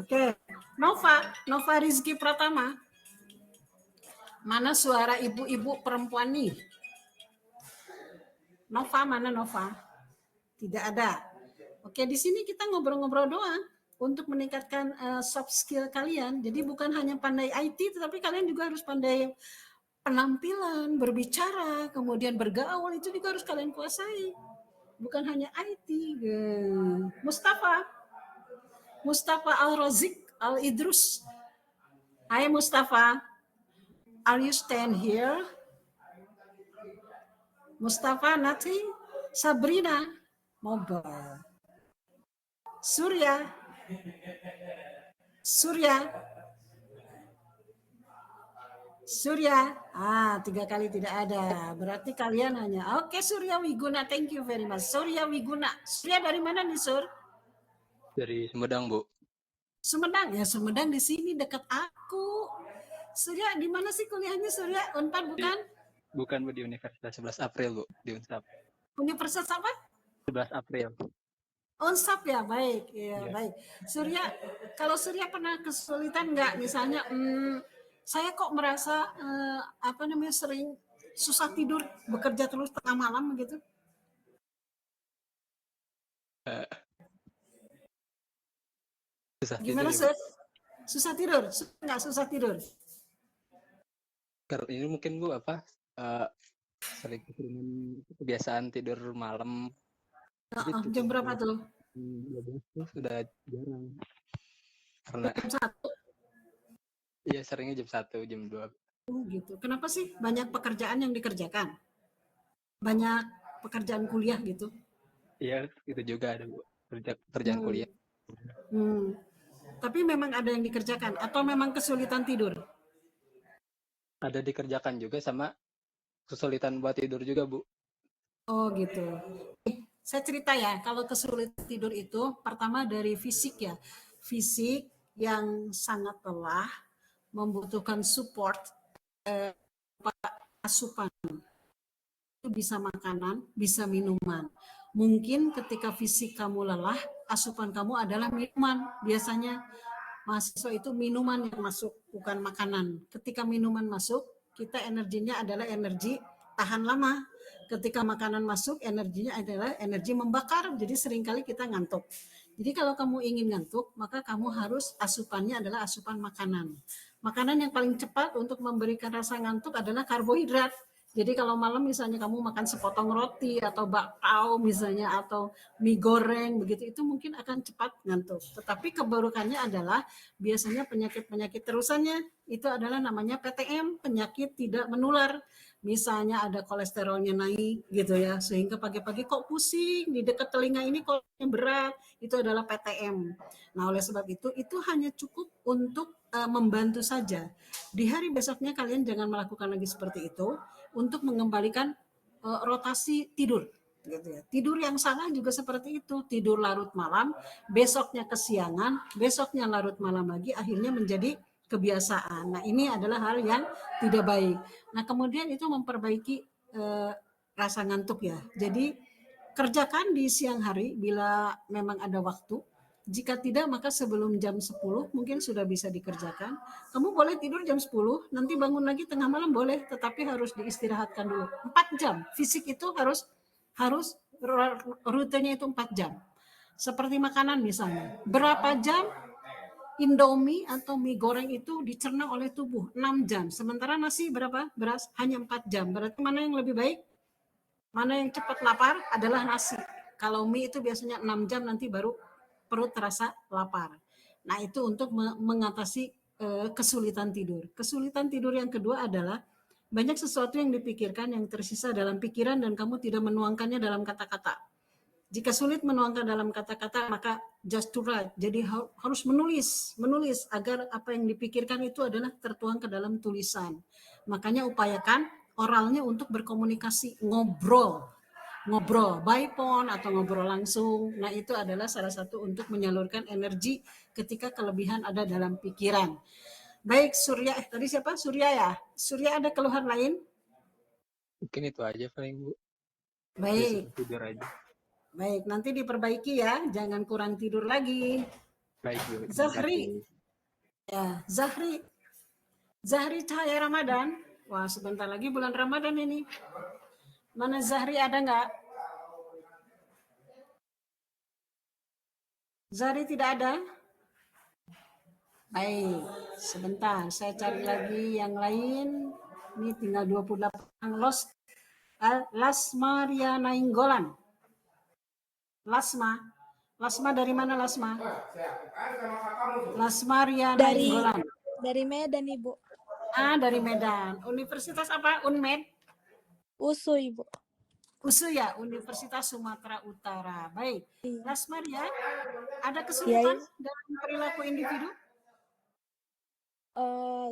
Oke. Nova Rizky Pratama. Mana suara ibu-ibu perempuan nih? Nova, mana Nova? Tidak ada. Oke, di sini kita ngobrol-ngobrol doang untuk meningkatkan soft skill kalian. Jadi bukan hanya pandai IT, tetapi kalian juga harus pandai penampilan, berbicara, kemudian bergaul, itu juga harus kalian kuasai. Bukan hanya IT. Mustafa Al-Razik Al-Idrus. Hai Mustafa. Are you stand here? Mustafa, nothing. Sabrina, mobile. Surya. Ah, 3 kali tidak ada. Berarti kalian hanya. Oke, Surya Wiguna, thank you very much. Surya Wiguna. Surya dari mana nih, Sur? Dari Sumedang, Bu. Sumedang? Ya, Sumedang di sini dekat aku. Surya, di mana sih kuliahnya, Surya? Unpad bukan? Bukan, Bu, di Universitas 11 April, Bu, di Unsap. Universitas apa? 11 April. Unsap ya, baik. Ya, baik. Surya, kalau Surya pernah kesulitan nggak misalnya saya kok merasa sering susah tidur, bekerja terus tengah malam begitu? Susah Gimana tidur, Sur? Susah tidur? Nggak susah tidur? Karena ini mungkin Bu sering kebiasaan tidur malam. Jam berapa tuh? 12 tuh sudah jarang. Karena jam 1? Iya, seringnya jam 1, jam 2. Gitu. Kenapa sih banyak pekerjaan yang dikerjakan? Banyak pekerjaan kuliah gitu? Iya, itu juga ada Bu, kerjaan kuliah. Tapi memang ada yang dikerjakan atau memang kesulitan tidur? Ada dikerjakan juga sama kesulitan buat tidur juga, Bu. Oh gitu. Saya cerita ya, kalau kesulitan tidur itu pertama dari fisik ya. Fisik yang sangat lelah, membutuhkan support, asupan. Itu bisa makanan, bisa minuman. Mungkin ketika fisik kamu lelah, asupan kamu adalah minuman. Biasanya mahasiswa itu minuman yang masuk, bukan makanan. Ketika minuman masuk, kita energinya adalah energi tahan lama. Ketika makanan masuk, energinya adalah energi membakar. Jadi seringkali kita ngantuk. Jadi kalau kamu ingin ngantuk, maka kamu harus asupannya adalah asupan makanan. Makanan yang paling cepat untuk memberikan rasa ngantuk adalah karbohidrat. Jadi kalau malam misalnya kamu makan sepotong roti atau bakpao misalnya atau mie goreng begitu, itu mungkin akan cepat ngantuk. Tetapi keburukannya adalah biasanya penyakit-penyakit terusannya itu adalah namanya PTM, penyakit tidak menular. Misalnya ada kolesterolnya naik gitu ya, sehingga pagi-pagi kok pusing, di dekat telinga ini kok berat, itu adalah PTM. Nah, oleh sebab itu hanya cukup untuk membantu saja. Di hari besoknya kalian jangan melakukan lagi seperti itu untuk mengembalikan rotasi tidur. Gitu ya. Tidur yang salah juga seperti itu, tidur larut malam, besoknya kesiangan, besoknya larut malam lagi, akhirnya menjadi kebiasaan. Nah, ini adalah hal yang tidak baik. Nah, kemudian itu memperbaiki rasa ngantuk ya. Jadi kerjakan di siang hari bila memang ada waktu. Jika tidak, maka sebelum jam 10 mungkin sudah bisa dikerjakan. Kamu boleh tidur jam 10, nanti bangun lagi tengah malam boleh, tetapi harus diistirahatkan dulu. 4 jam. Fisik itu harus rutenya itu 4 jam. Seperti makanan misalnya. Berapa jam Indomie atau mie goreng itu dicerna oleh tubuh? 6 jam. Sementara nasi berapa? Beras hanya 4 jam. Berarti mana yang lebih baik? Mana yang cepat lapar adalah nasi. Kalau mie itu biasanya 6 jam nanti baru perut terasa lapar. Nah, itu untuk mengatasi kesulitan tidur. Kesulitan tidur yang kedua adalah banyak sesuatu yang dipikirkan yang tersisa dalam pikiran dan kamu tidak menuangkannya dalam kata-kata. Jika sulit menuangkan dalam kata-kata, maka just to write. Jadi harus menulis agar apa yang dipikirkan itu adalah tertuang ke dalam tulisan. Makanya upayakan oralnya untuk berkomunikasi, ngobrol by phone atau ngobrol langsung. Nah, itu adalah salah satu untuk menyalurkan energi ketika kelebihan ada dalam pikiran. Baik, Surya, tadi siapa? Surya ya? Surya ada keluhan lain? Mungkin itu aja paling, Bu. Baik. Besok tidur aja. Baik, nanti diperbaiki ya, jangan kurang tidur lagi. Baik, Bu. Zahri. Ya, Zahri Cahaya Ramadan. Wah, sebentar lagi bulan Ramadan ini. Mana Zahri, ada nggak? Zahri tidak ada? Baik, sebentar. Saya cari lagi yang lain. Ini tinggal 28. Lasma Ria Nainggolan. Lasma dari mana Lasma? Lasma Ria Nainggolan. Dari Medan, Ibu. Dari Medan. Universitas apa? Unmed? USU, Ibu. USU ya, Universitas Sumatera Utara. Baik. Lasma Ria, ada Ya, kesulitan dalam perilaku individu?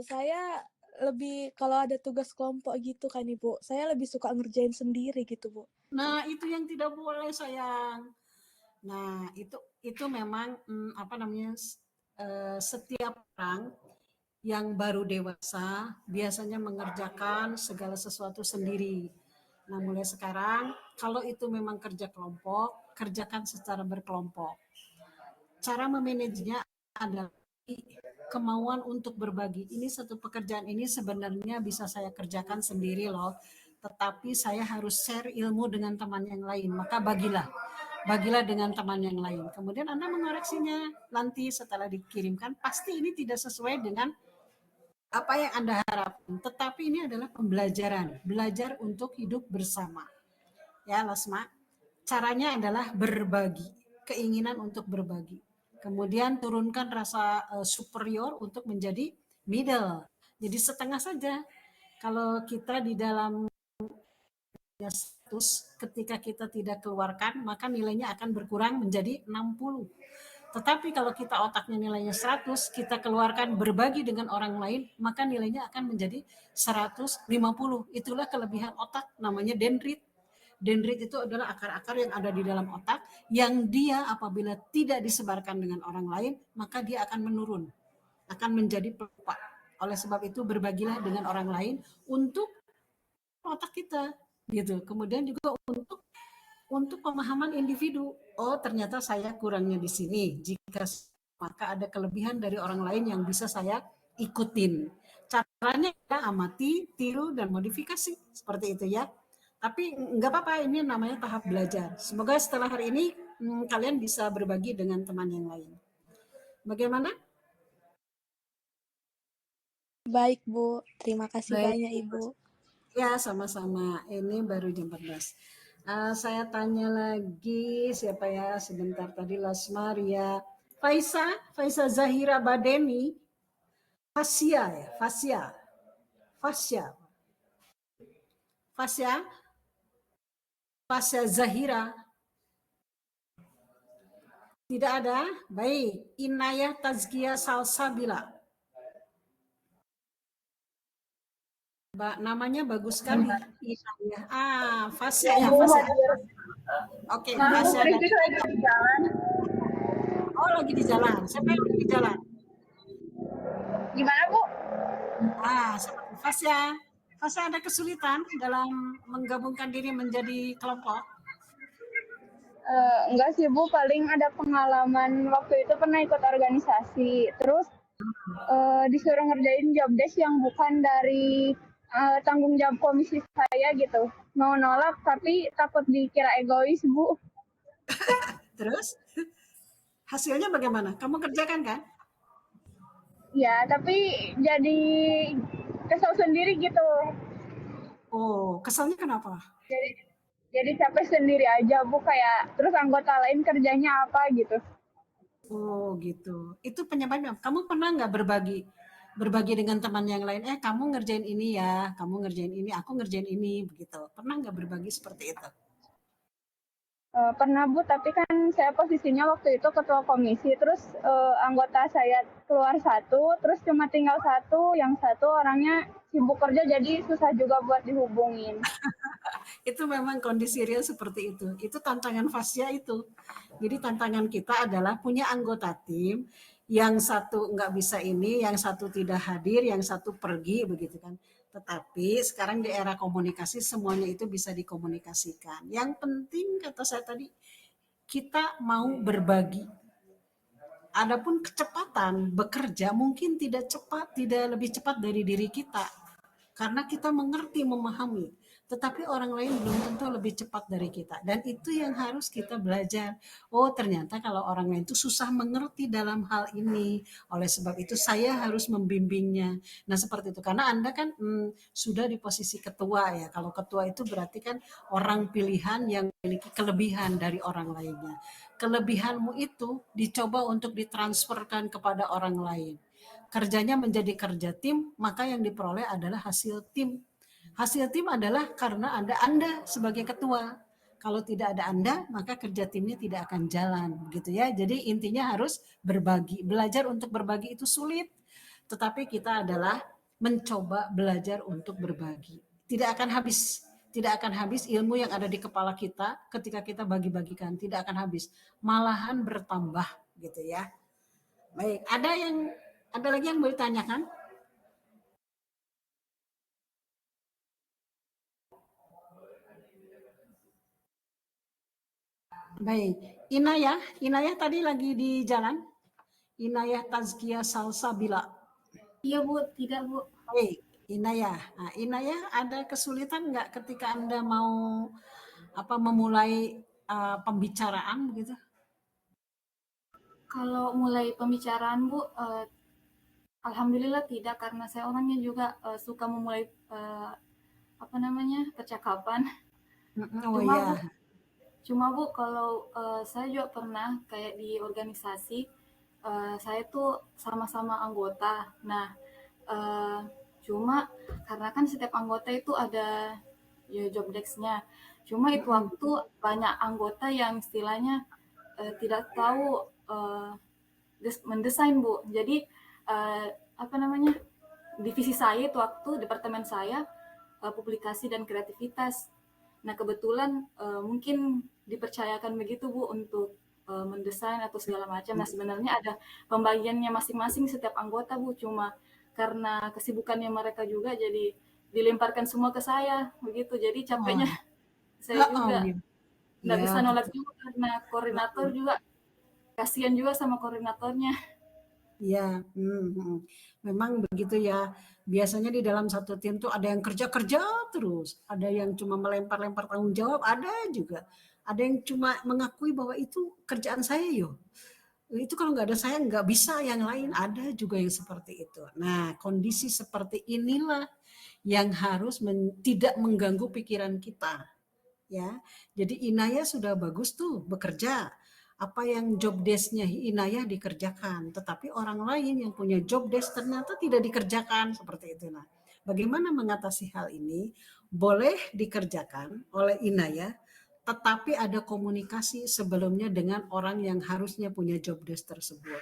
Saya lebih kalau ada tugas kelompok gitu kan, Ibu. Saya lebih suka ngerjain sendiri gitu, Bu. Nah, itu yang tidak boleh, sayang. Nah, itu memang setiap orang yang baru dewasa biasanya mengerjakan segala sesuatu sendiri. Nah, mulai sekarang kalau itu memang kerja kelompok, kerjakan secara berkelompok. Cara memanajenya adalah kemauan untuk berbagi. Ini satu pekerjaan ini sebenarnya bisa saya kerjakan sendiri loh, tetapi saya harus share ilmu dengan teman yang lain. Maka bagilah dengan teman yang lain. Kemudian Anda mengoreksinya nanti setelah dikirimkan, pasti ini tidak sesuai dengan apa yang Anda harapkan. Tetapi ini adalah pembelajaran, belajar untuk hidup bersama. Ya, Lasma. Caranya adalah berbagi, keinginan untuk berbagi. Kemudian turunkan rasa superior untuk menjadi middle. Jadi setengah saja. Kalau kita di dalam status, ketika kita tidak keluarkan, maka nilainya akan berkurang menjadi 60. Tetapi kalau kita otaknya nilainya 100, kita keluarkan berbagi dengan orang lain, maka nilainya akan menjadi 150. Itulah kelebihan otak, namanya dendrit. Dendrit itu adalah akar-akar yang ada di dalam otak, yang dia apabila tidak disebarkan dengan orang lain, maka dia akan menurun, akan menjadi pelupa. Oleh sebab itu berbagilah dengan orang lain untuk otak kita, gitu. Kemudian juga untuk untuk pemahaman individu. Oh, ternyata saya kurangnya di sini. Jika maka ada kelebihan dari orang lain yang bisa saya ikutin. Caranya ya amati, tiru, dan modifikasi. Seperti itu ya. Tapi nggak apa-apa, ini namanya tahap belajar. Semoga setelah hari ini kalian bisa berbagi dengan teman yang lain. Bagaimana? Baik, Bu. Terima kasih Baik. banyak, Ibu. Ya, sama-sama. Ini baru jam 14. Saya tanya lagi, siapa ya? Sebentar tadi Lasmaria. Faisa Zahira Badeni. Fasya ya, Fasya Zahira. Tidak ada? Baik. Inayah Tazkiyah Salsabila. Namanya bagus sekali. Inayah. Fasya ya, Fasya. Oke, Fasya. lagi di jalan. Oh, lagi di jalan. Siapa yang lagi di jalan? Gimana, Bu? Seperti Fasya ada kesulitan dalam menggabungkan diri menjadi kelompok? Enggak sih, Bu. Paling ada pengalaman waktu itu pernah ikut organisasi. Terus disuruh ngerjain job desk yang bukan dari tanggung jawab komisi saya gitu. Mau nolak tapi takut dikira egois, Bu. Terus hasilnya bagaimana? Kamu kerjakan kan? Ya, tapi jadi kesel sendiri gitu. Oh, kesalnya kenapa? Jadi capek sendiri aja, Bu. Kayak terus anggota lain kerjanya apa gitu. Oh, gitu. Itu penyebabnya. Kamu pernah nggak berbagi dengan teman yang lain? Kamu ngerjain ini ya, kamu ngerjain ini, aku ngerjain ini, begitu. Pernah nggak berbagi seperti itu? Pernah, Bu, tapi kan saya posisinya waktu itu ketua komisi, terus anggota saya keluar satu, terus cuma tinggal satu, yang satu orangnya sibuk kerja jadi susah juga buat dihubungin. Itu memang kondisi real seperti itu. Itu tantangan Fasya itu. Jadi tantangan kita adalah punya anggota tim, yang satu nggak bisa ini, yang satu tidak hadir, yang satu pergi, begitu kan. Tetapi sekarang di era komunikasi semuanya itu bisa dikomunikasikan. Yang penting kata saya tadi, kita mau berbagi. Adapun kecepatan bekerja mungkin tidak lebih cepat dari diri kita. Karena kita mengerti, memahami. Tetapi orang lain belum tentu lebih cepat dari kita. Dan itu yang harus kita belajar. Oh, ternyata kalau orang lain itu susah mengerti dalam hal ini. Oleh sebab itu saya harus membimbingnya. Nah, seperti itu. Karena Anda kan sudah di posisi ketua ya. Kalau ketua itu berarti kan orang pilihan yang memiliki kelebihan dari orang lainnya. Kelebihanmu itu dicoba untuk ditransferkan kepada orang lain. Kerjanya menjadi kerja tim, maka yang diperoleh adalah hasil tim. Hasil tim adalah karena ada Anda sebagai ketua. Kalau tidak ada Anda, maka kerja timnya tidak akan jalan, gitu ya. Jadi intinya harus berbagi. Belajar untuk berbagi itu sulit, tetapi kita adalah mencoba belajar untuk berbagi. Tidak akan habis ilmu yang ada di kepala kita ketika kita bagi-bagikan, tidak akan habis. Malahan bertambah, gitu ya. Baik, ada lagi yang mau ditanyakan? Baik, Inayah tadi lagi di jalan. Inayah Tazkiyah Salsabila. Iya, Bu, tidak, Bu. Baik, Inayah. Nah, Inayah ada kesulitan nggak ketika Anda mau memulai pembicaraan begitu? Kalau mulai pembicaraan, Bu, alhamdulillah tidak, karena saya orangnya juga suka memulai percakapan. Oh iya. Cuma Bu, kalau saya juga pernah kayak di organisasi, saya tuh sama-sama anggota. Nah, cuma karena kan setiap anggota itu ada ya job desk-nya. Cuma itu waktu banyak anggota yang istilahnya tidak tahu mendesain, Bu. Jadi divisi saya itu waktu departemen saya publikasi dan kreativitas. Nah, kebetulan mungkin dipercayakan begitu, Bu, untuk mendesain atau segala macam. Nah, sebenarnya ada pembagiannya masing-masing setiap anggota, Bu. Cuma karena kesibukannya mereka juga jadi dilemparkan semua ke saya begitu. Jadi capeknya saya juga. nggak Ya, bisa nolak betul. juga karena koordinator juga kasihan juga sama koordinatornya. Ya, memang begitu ya. Biasanya di dalam satu tim tuh ada yang kerja-kerja terus, ada yang cuma melempar-lempar tanggung jawab, ada juga. Ada yang cuma mengakui bahwa itu kerjaan saya yo. Itu kalau nggak ada saya nggak bisa yang lain, ada juga yang seperti itu. Nah, kondisi seperti inilah yang harus tidak mengganggu pikiran kita. Ya, jadi Inaya sudah bagus tuh bekerja. Apa yang job desk-nya Inaya dikerjakan, tetapi orang lain yang punya job desk ternyata tidak dikerjakan seperti itu. Nah, bagaimana mengatasi hal ini? Boleh dikerjakan oleh Inaya, tetapi ada komunikasi sebelumnya dengan orang yang harusnya punya job desk tersebut.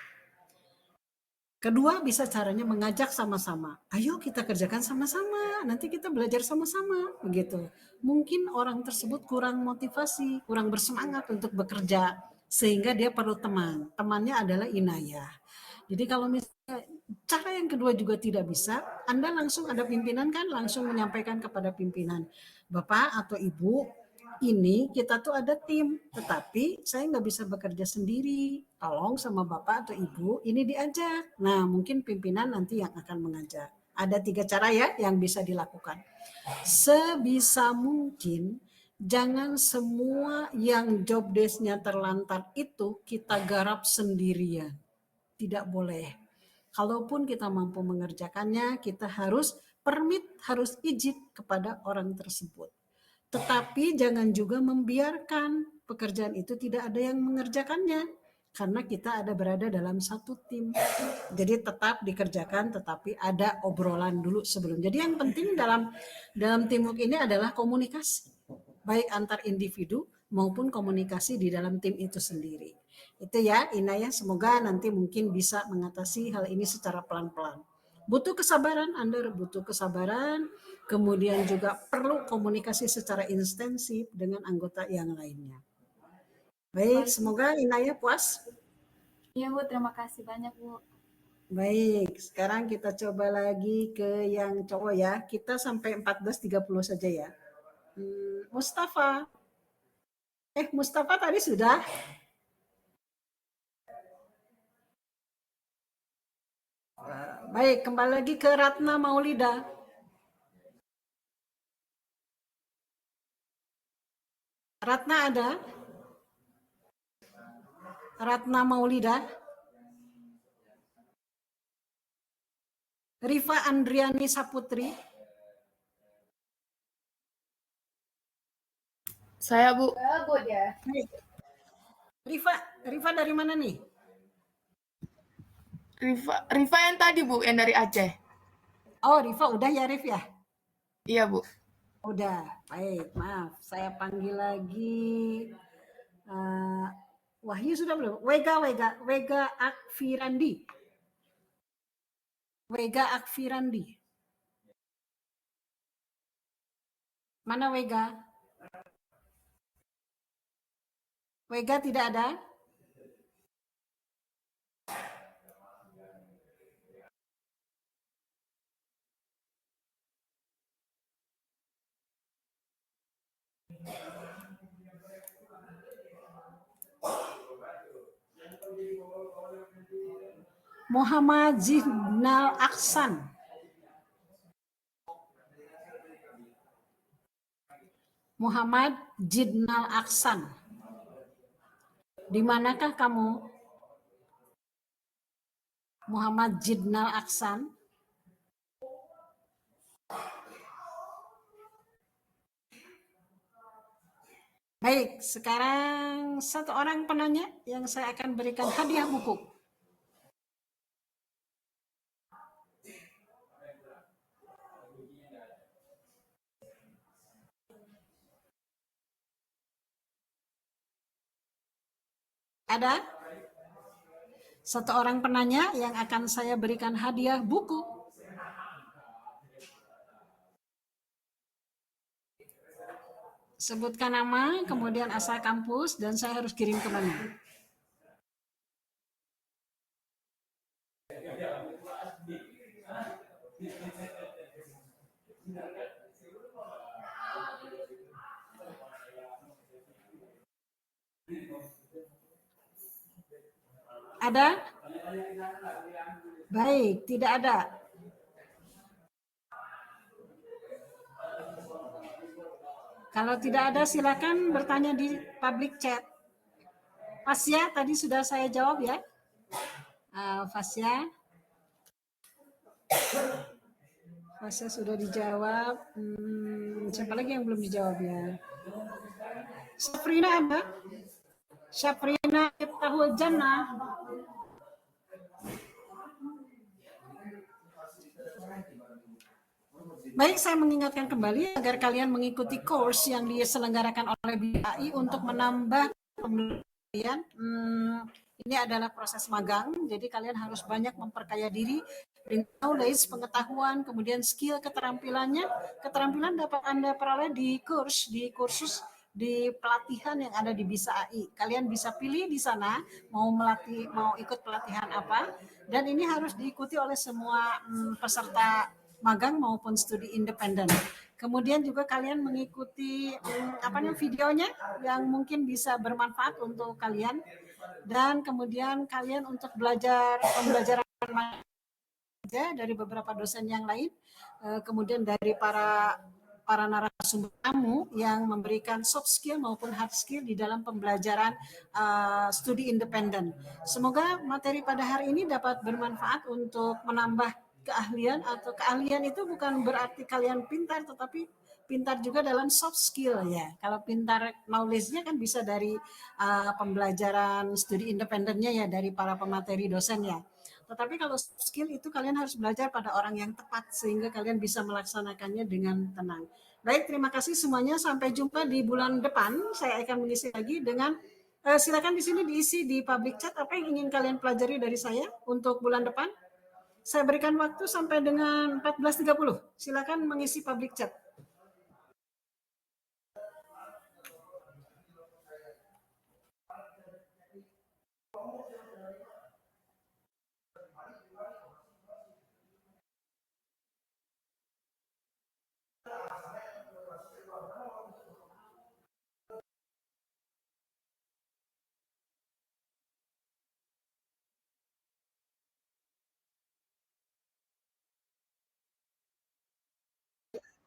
Kedua, bisa caranya mengajak sama-sama. Ayo kita kerjakan sama-sama, nanti kita belajar sama-sama, begitu. Mungkin orang tersebut kurang motivasi, kurang bersemangat untuk bekerja, sehingga dia perlu teman. Temannya adalah Inaya. Jadi kalau misalnya cara yang kedua juga tidak bisa, Anda langsung ada pimpinan kan, langsung menyampaikan kepada pimpinan, Bapak atau Ibu, ini kita tuh ada tim, tetapi saya nggak bisa bekerja sendiri. Tolong sama Bapak atau Ibu, ini diajak. Nah, mungkin pimpinan nanti yang akan mengajak. Ada 3 cara ya yang bisa dilakukan. Sebisa mungkin, jangan semua yang job desk-nya terlantar itu kita garap sendirian. Tidak boleh. Kalaupun kita mampu mengerjakannya, kita harus permit, harus izin kepada orang tersebut. Tetapi jangan juga membiarkan pekerjaan itu tidak ada yang mengerjakannya. Karena kita ada berada dalam satu tim. Jadi tetap dikerjakan, tetapi ada obrolan dulu sebelum. Jadi yang penting dalam teamwork ini adalah komunikasi. Baik antar individu maupun komunikasi di dalam tim itu sendiri. Itu ya Inaya, semoga nanti mungkin bisa mengatasi hal ini secara pelan-pelan. Butuh kesabaran, Anda butuh kesabaran, kemudian juga perlu komunikasi secara intensif dengan anggota yang lainnya. Baik, semoga Inaya puas. Iya Bu, terima kasih banyak Bu. Baik, sekarang kita coba lagi ke yang cowok ya. Kita sampai 14.30 saja ya. Mustafa. Mustafa tadi sudah. Baik, kembali lagi ke Ratna Maulida. Ratna ada? Ratna Maulida? Rifa Andriani Saputri? Saya Bu. Rifa dari mana nih? Rifa yang tadi Bu, yang dari Aceh. Oh, Rifa udah ya Rif ya? Iya Bu. Udah, baik, maaf. Saya panggil lagi. Wahyu sudah belum? Wega Akfirandi. Wega Akfirandi. Mana Wega? Wega tidak ada? Muhammad Zinal Aksan. Muhammad Jidnal Aksan. Di manakah kamu? Muhammad Jidnal Aksan. Baik, sekarang satu orang penanya yang saya akan berikan hadiah buku. Ada? Satu orang penanya yang akan saya berikan hadiah buku. Sebutkan nama, kemudian asal kampus, dan saya harus kirim ke mana. Ada? Baik, tidak ada. Kalau tidak ada, silakan bertanya di public chat. Fasya, tadi sudah saya jawab ya. Fasya sudah dijawab. Siapa lagi yang belum dijawab ya? Syafrina ada? Syafrina Iftahul Jannah. Baik, saya mengingatkan kembali agar kalian mengikuti course yang diselenggarakan oleh BAI untuk menambah pembelajaran. Ini adalah proses magang, jadi kalian harus banyak memperkaya diri, knowledge, pengetahuan, kemudian skill, keterampilannya. Keterampilan dapat Anda peroleh di kursus, di pelatihan yang ada di Bisa AI. Kalian bisa pilih di sana mau ikut pelatihan apa, dan ini harus diikuti oleh semua peserta magang maupun studi independen. Kemudian juga kalian mengikuti videonya yang mungkin bisa bermanfaat untuk kalian, dan kemudian kalian untuk pembelajaran dari beberapa dosen yang lain, kemudian dari para narasumber tamu yang memberikan soft skill maupun hard skill di dalam pembelajaran studi independen. Semoga materi pada hari ini dapat bermanfaat untuk menambah keahlian, atau keahlian itu bukan berarti kalian pintar, tetapi pintar juga dalam soft skill ya. Kalau pintar knowledge-nya kan bisa dari pembelajaran studi independennya ya, dari para pemateri dosen ya. Tetapi kalau soft skill itu kalian harus belajar pada orang yang tepat sehingga kalian bisa melaksanakannya dengan tenang. Baik, terima kasih semuanya. Sampai jumpa di bulan depan. Saya akan mengisi lagi dengan silakan di sini diisi di public chat apa yang ingin kalian pelajari dari saya untuk bulan depan. Saya berikan waktu sampai dengan 14.30. Silakan mengisi public chat.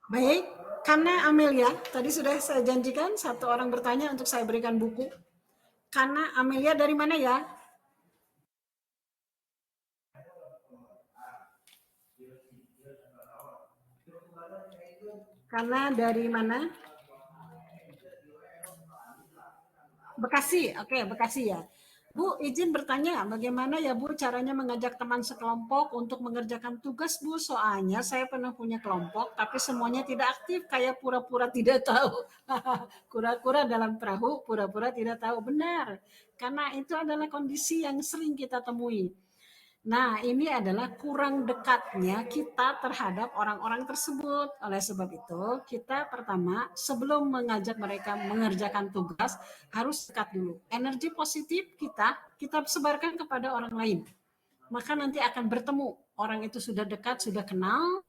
Baik, Kana Amelia, tadi sudah saya janjikan satu orang bertanya untuk saya berikan buku. Kana Amelia dari mana ya? Kana dari mana? Bekasi, oke, Bekasi ya. Bu, izin bertanya, bagaimana ya Bu caranya mengajak teman sekelompok untuk mengerjakan tugas Bu? Soalnya saya pernah punya kelompok, tapi semuanya tidak aktif, kayak pura-pura tidak tahu. Kura-kura dalam perahu, pura-pura tidak tahu. Benar, karena itu adalah kondisi yang sering kita temui. Nah, ini adalah kurang dekatnya kita terhadap orang-orang tersebut. Oleh sebab itu, kita pertama sebelum mengajak mereka mengerjakan tugas harus dekat dulu. Energi positif kita sebarkan kepada orang lain. Maka nanti akan bertemu. Orang itu sudah dekat, sudah kenal,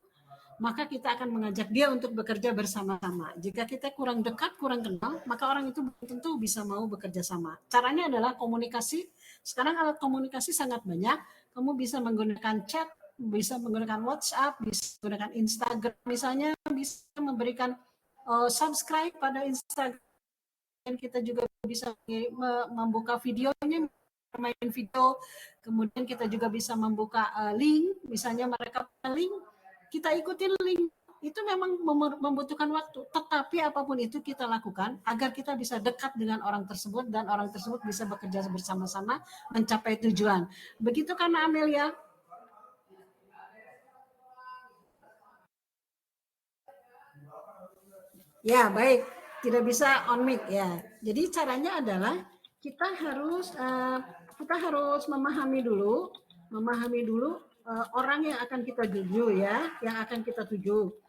maka kita akan mengajak dia untuk bekerja bersama-sama. Jika kita kurang dekat, kurang kenal, maka orang itu tentu bisa mau bekerja sama. Caranya adalah komunikasi. Sekarang alat komunikasi sangat banyak. Kamu bisa menggunakan chat, bisa menggunakan WhatsApp, bisa menggunakan Instagram. Misalnya bisa memberikan subscribe pada Instagram. Dan kita juga bisa membuka videonya, bermain video. Kemudian kita juga bisa membuka link. Misalnya mereka link, kita ikutin link. Itu memang membutuhkan waktu, tetapi apapun itu kita lakukan agar kita bisa dekat dengan orang tersebut dan orang tersebut bisa bekerja bersama-sama mencapai tujuan. Begitu kan Amelia? Ya, baik. Tidak bisa on mic ya. Jadi caranya adalah kita harus memahami dulu orang yang akan kita tuju ya, yang akan kita tuju.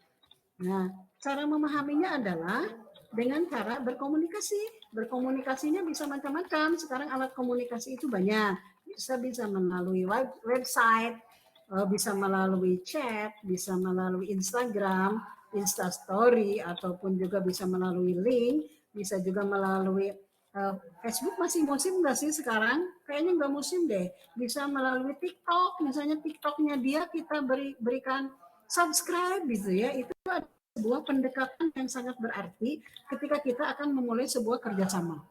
Nah, cara memahaminya adalah dengan cara berkomunikasi. Berkomunikasinya bisa macam-macam. Sekarang alat komunikasi itu banyak. Bisa melalui website, bisa melalui chat, bisa melalui Instagram, Instastory, ataupun juga bisa melalui link, bisa juga melalui Facebook masih musim nggak sih sekarang? Kayaknya nggak musim deh. Bisa melalui TikTok, misalnya TikToknya dia kita berikan subscribe gitu ya. Itu adalah sebuah pendekatan yang sangat berarti ketika kita akan memulai sebuah kerjasama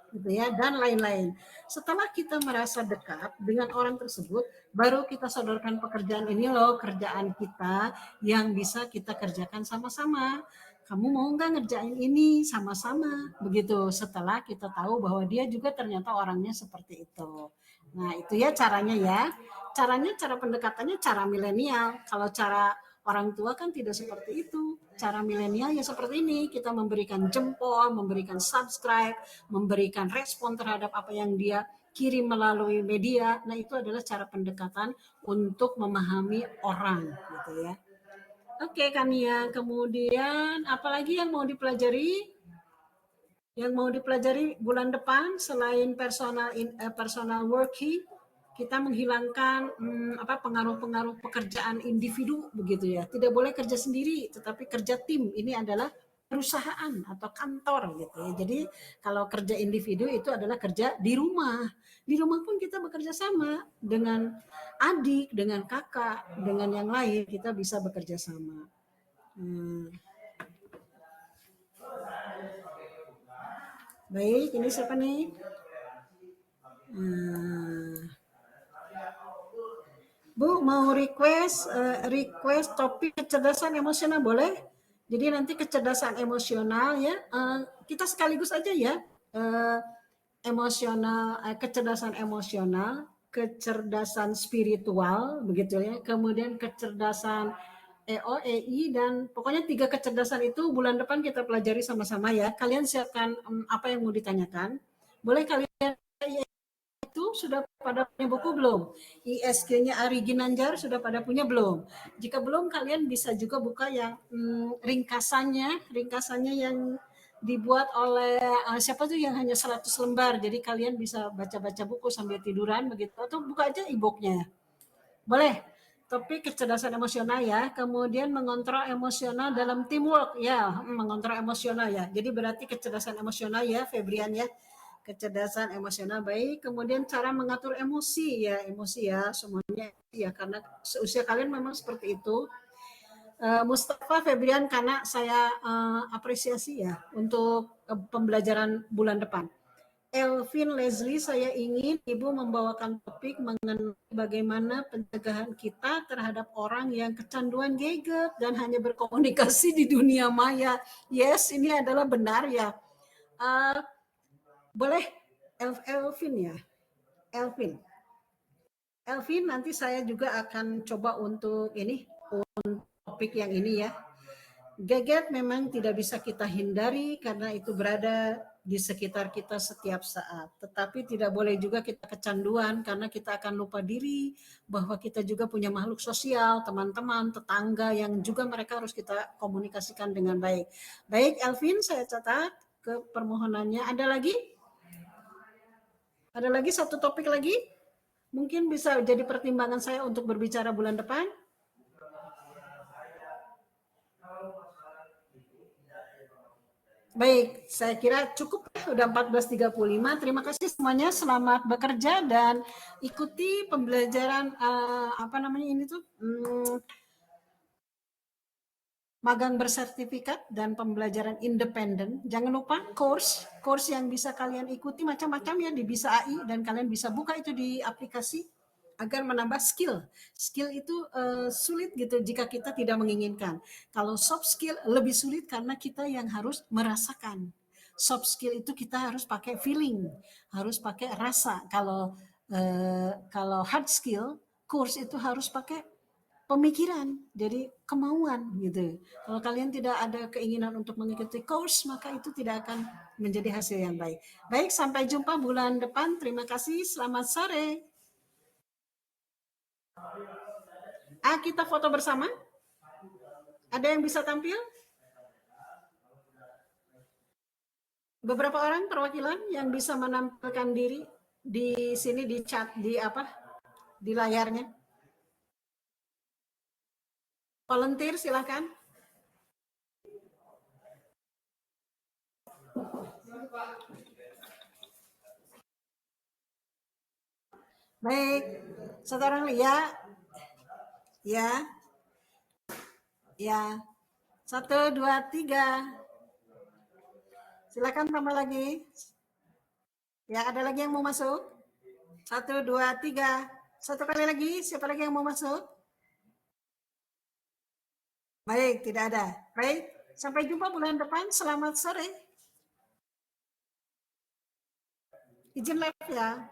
gitu ya, dan lain-lain. Setelah kita merasa dekat dengan orang tersebut, baru kita sodorkan pekerjaan ini loh, kerjaan kita yang bisa kita kerjakan sama-sama. Kamu mau nggak ngerjain ini sama-sama? Begitu, setelah kita tahu bahwa dia juga ternyata orangnya seperti itu. Nah, itu ya caranya ya. Cara pendekatannya cara milenial. Kalau cara orang tua kan tidak seperti itu. Cara milenial ya seperti ini, kita memberikan jempol, memberikan subscribe, memberikan respon terhadap apa yang dia kirim melalui media. Nah, itu adalah cara pendekatan untuk memahami orang gitu ya. Oke, Kania. Kemudian apalagi yang mau dipelajari? Yang mau dipelajari bulan depan selain personal working, kita menghilangkan pengaruh-pengaruh pekerjaan individu begitu ya. Tidak boleh kerja sendiri, tetapi kerja tim. Ini adalah perusahaan atau kantor gitu ya. Jadi kalau kerja individu itu adalah kerja di rumah. Di rumah pun kita bekerja sama dengan adik, dengan kakak, dengan yang lain kita bisa bekerja sama. Baik, ini siapa nih? Bu mau request topik kecerdasan emosional boleh? Jadi nanti kecerdasan emosional ya, kita sekaligus aja ya, kecerdasan emosional, kecerdasan spiritual begitu ya, kemudian kecerdasan EO, EI, dan pokoknya 3 kecerdasan itu bulan depan kita pelajari sama-sama ya. Kalian siapkan apa yang mau ditanyakan. Boleh kalian itu sudah pada punya buku belum? ISG-nya Ari Ginanjar sudah pada punya belum? Jika belum, kalian bisa juga buka yang ringkasannya yang dibuat oleh siapa tuh yang hanya 100 lembar. Jadi kalian bisa baca-baca buku sambil tiduran begitu, atau buka aja e-booknya. Boleh. Topik kecerdasan emosional ya, kemudian mengontrol emosional dalam teamwork ya, mengontrol emosional ya. Jadi berarti kecerdasan emosional ya, Febrian ya. Kecerdasan emosional baik, kemudian cara mengatur emosi ya, semuanya ya, karena seusia kalian memang seperti itu. Mustafa Febrian, karena saya apresiasi ya untuk pembelajaran bulan depan. Elvin Leslie, saya ingin Ibu membawakan topik mengenai bagaimana pencegahan kita terhadap orang yang kecanduan gadget dan hanya berkomunikasi di dunia maya. Yes, ini adalah benar ya. Boleh Elvin ya. Elvin, nanti saya juga akan coba untuk topik yang ini ya. Gadget memang tidak bisa kita hindari karena itu berada di sekitar kita setiap saat. Tetapi tidak boleh juga kita kecanduan karena kita akan lupa diri bahwa kita juga punya makhluk sosial, teman-teman, tetangga yang juga mereka harus kita komunikasikan dengan baik. Baik, Elvin, saya catat ke permohonannya. Ada lagi? Ada lagi satu topik lagi? Mungkin bisa jadi pertimbangan saya untuk berbicara bulan depan. Baik, saya kira cukup, sudah 14.35. Terima kasih semuanya, selamat bekerja dan ikuti pembelajaran magang bersertifikat dan pembelajaran independen. Jangan lupa course yang bisa kalian ikuti macam-macam ya di Bisa AI, dan kalian bisa buka itu di aplikasi agar menambah skill. Skill itu sulit gitu jika kita tidak menginginkan. Kalau soft skill lebih sulit karena kita yang harus merasakan. Soft skill itu kita harus pakai feeling, harus pakai rasa. Kalau hard skill, course itu harus pakai pemikiran, jadi kemauan gitu. Kalau kalian tidak ada keinginan untuk mengikuti course, maka itu tidak akan menjadi hasil yang baik. Baik, sampai jumpa bulan depan. Terima kasih, selamat sore. Kita foto bersama. Ada yang bisa tampil? Beberapa orang perwakilan yang bisa menampilkan diri di sini di chat di layarnya. Volunteer silakan. Baik, satu orang ya, ya, ya. 1, 2, 3. Silakan tambah lagi. Ya, ada lagi yang mau masuk? 1, 2, 3. Satu kali lagi, siapa lagi yang mau masuk? Baik, tidak ada. Baik, sampai jumpa bulan depan. Selamat sore. Izin live ya.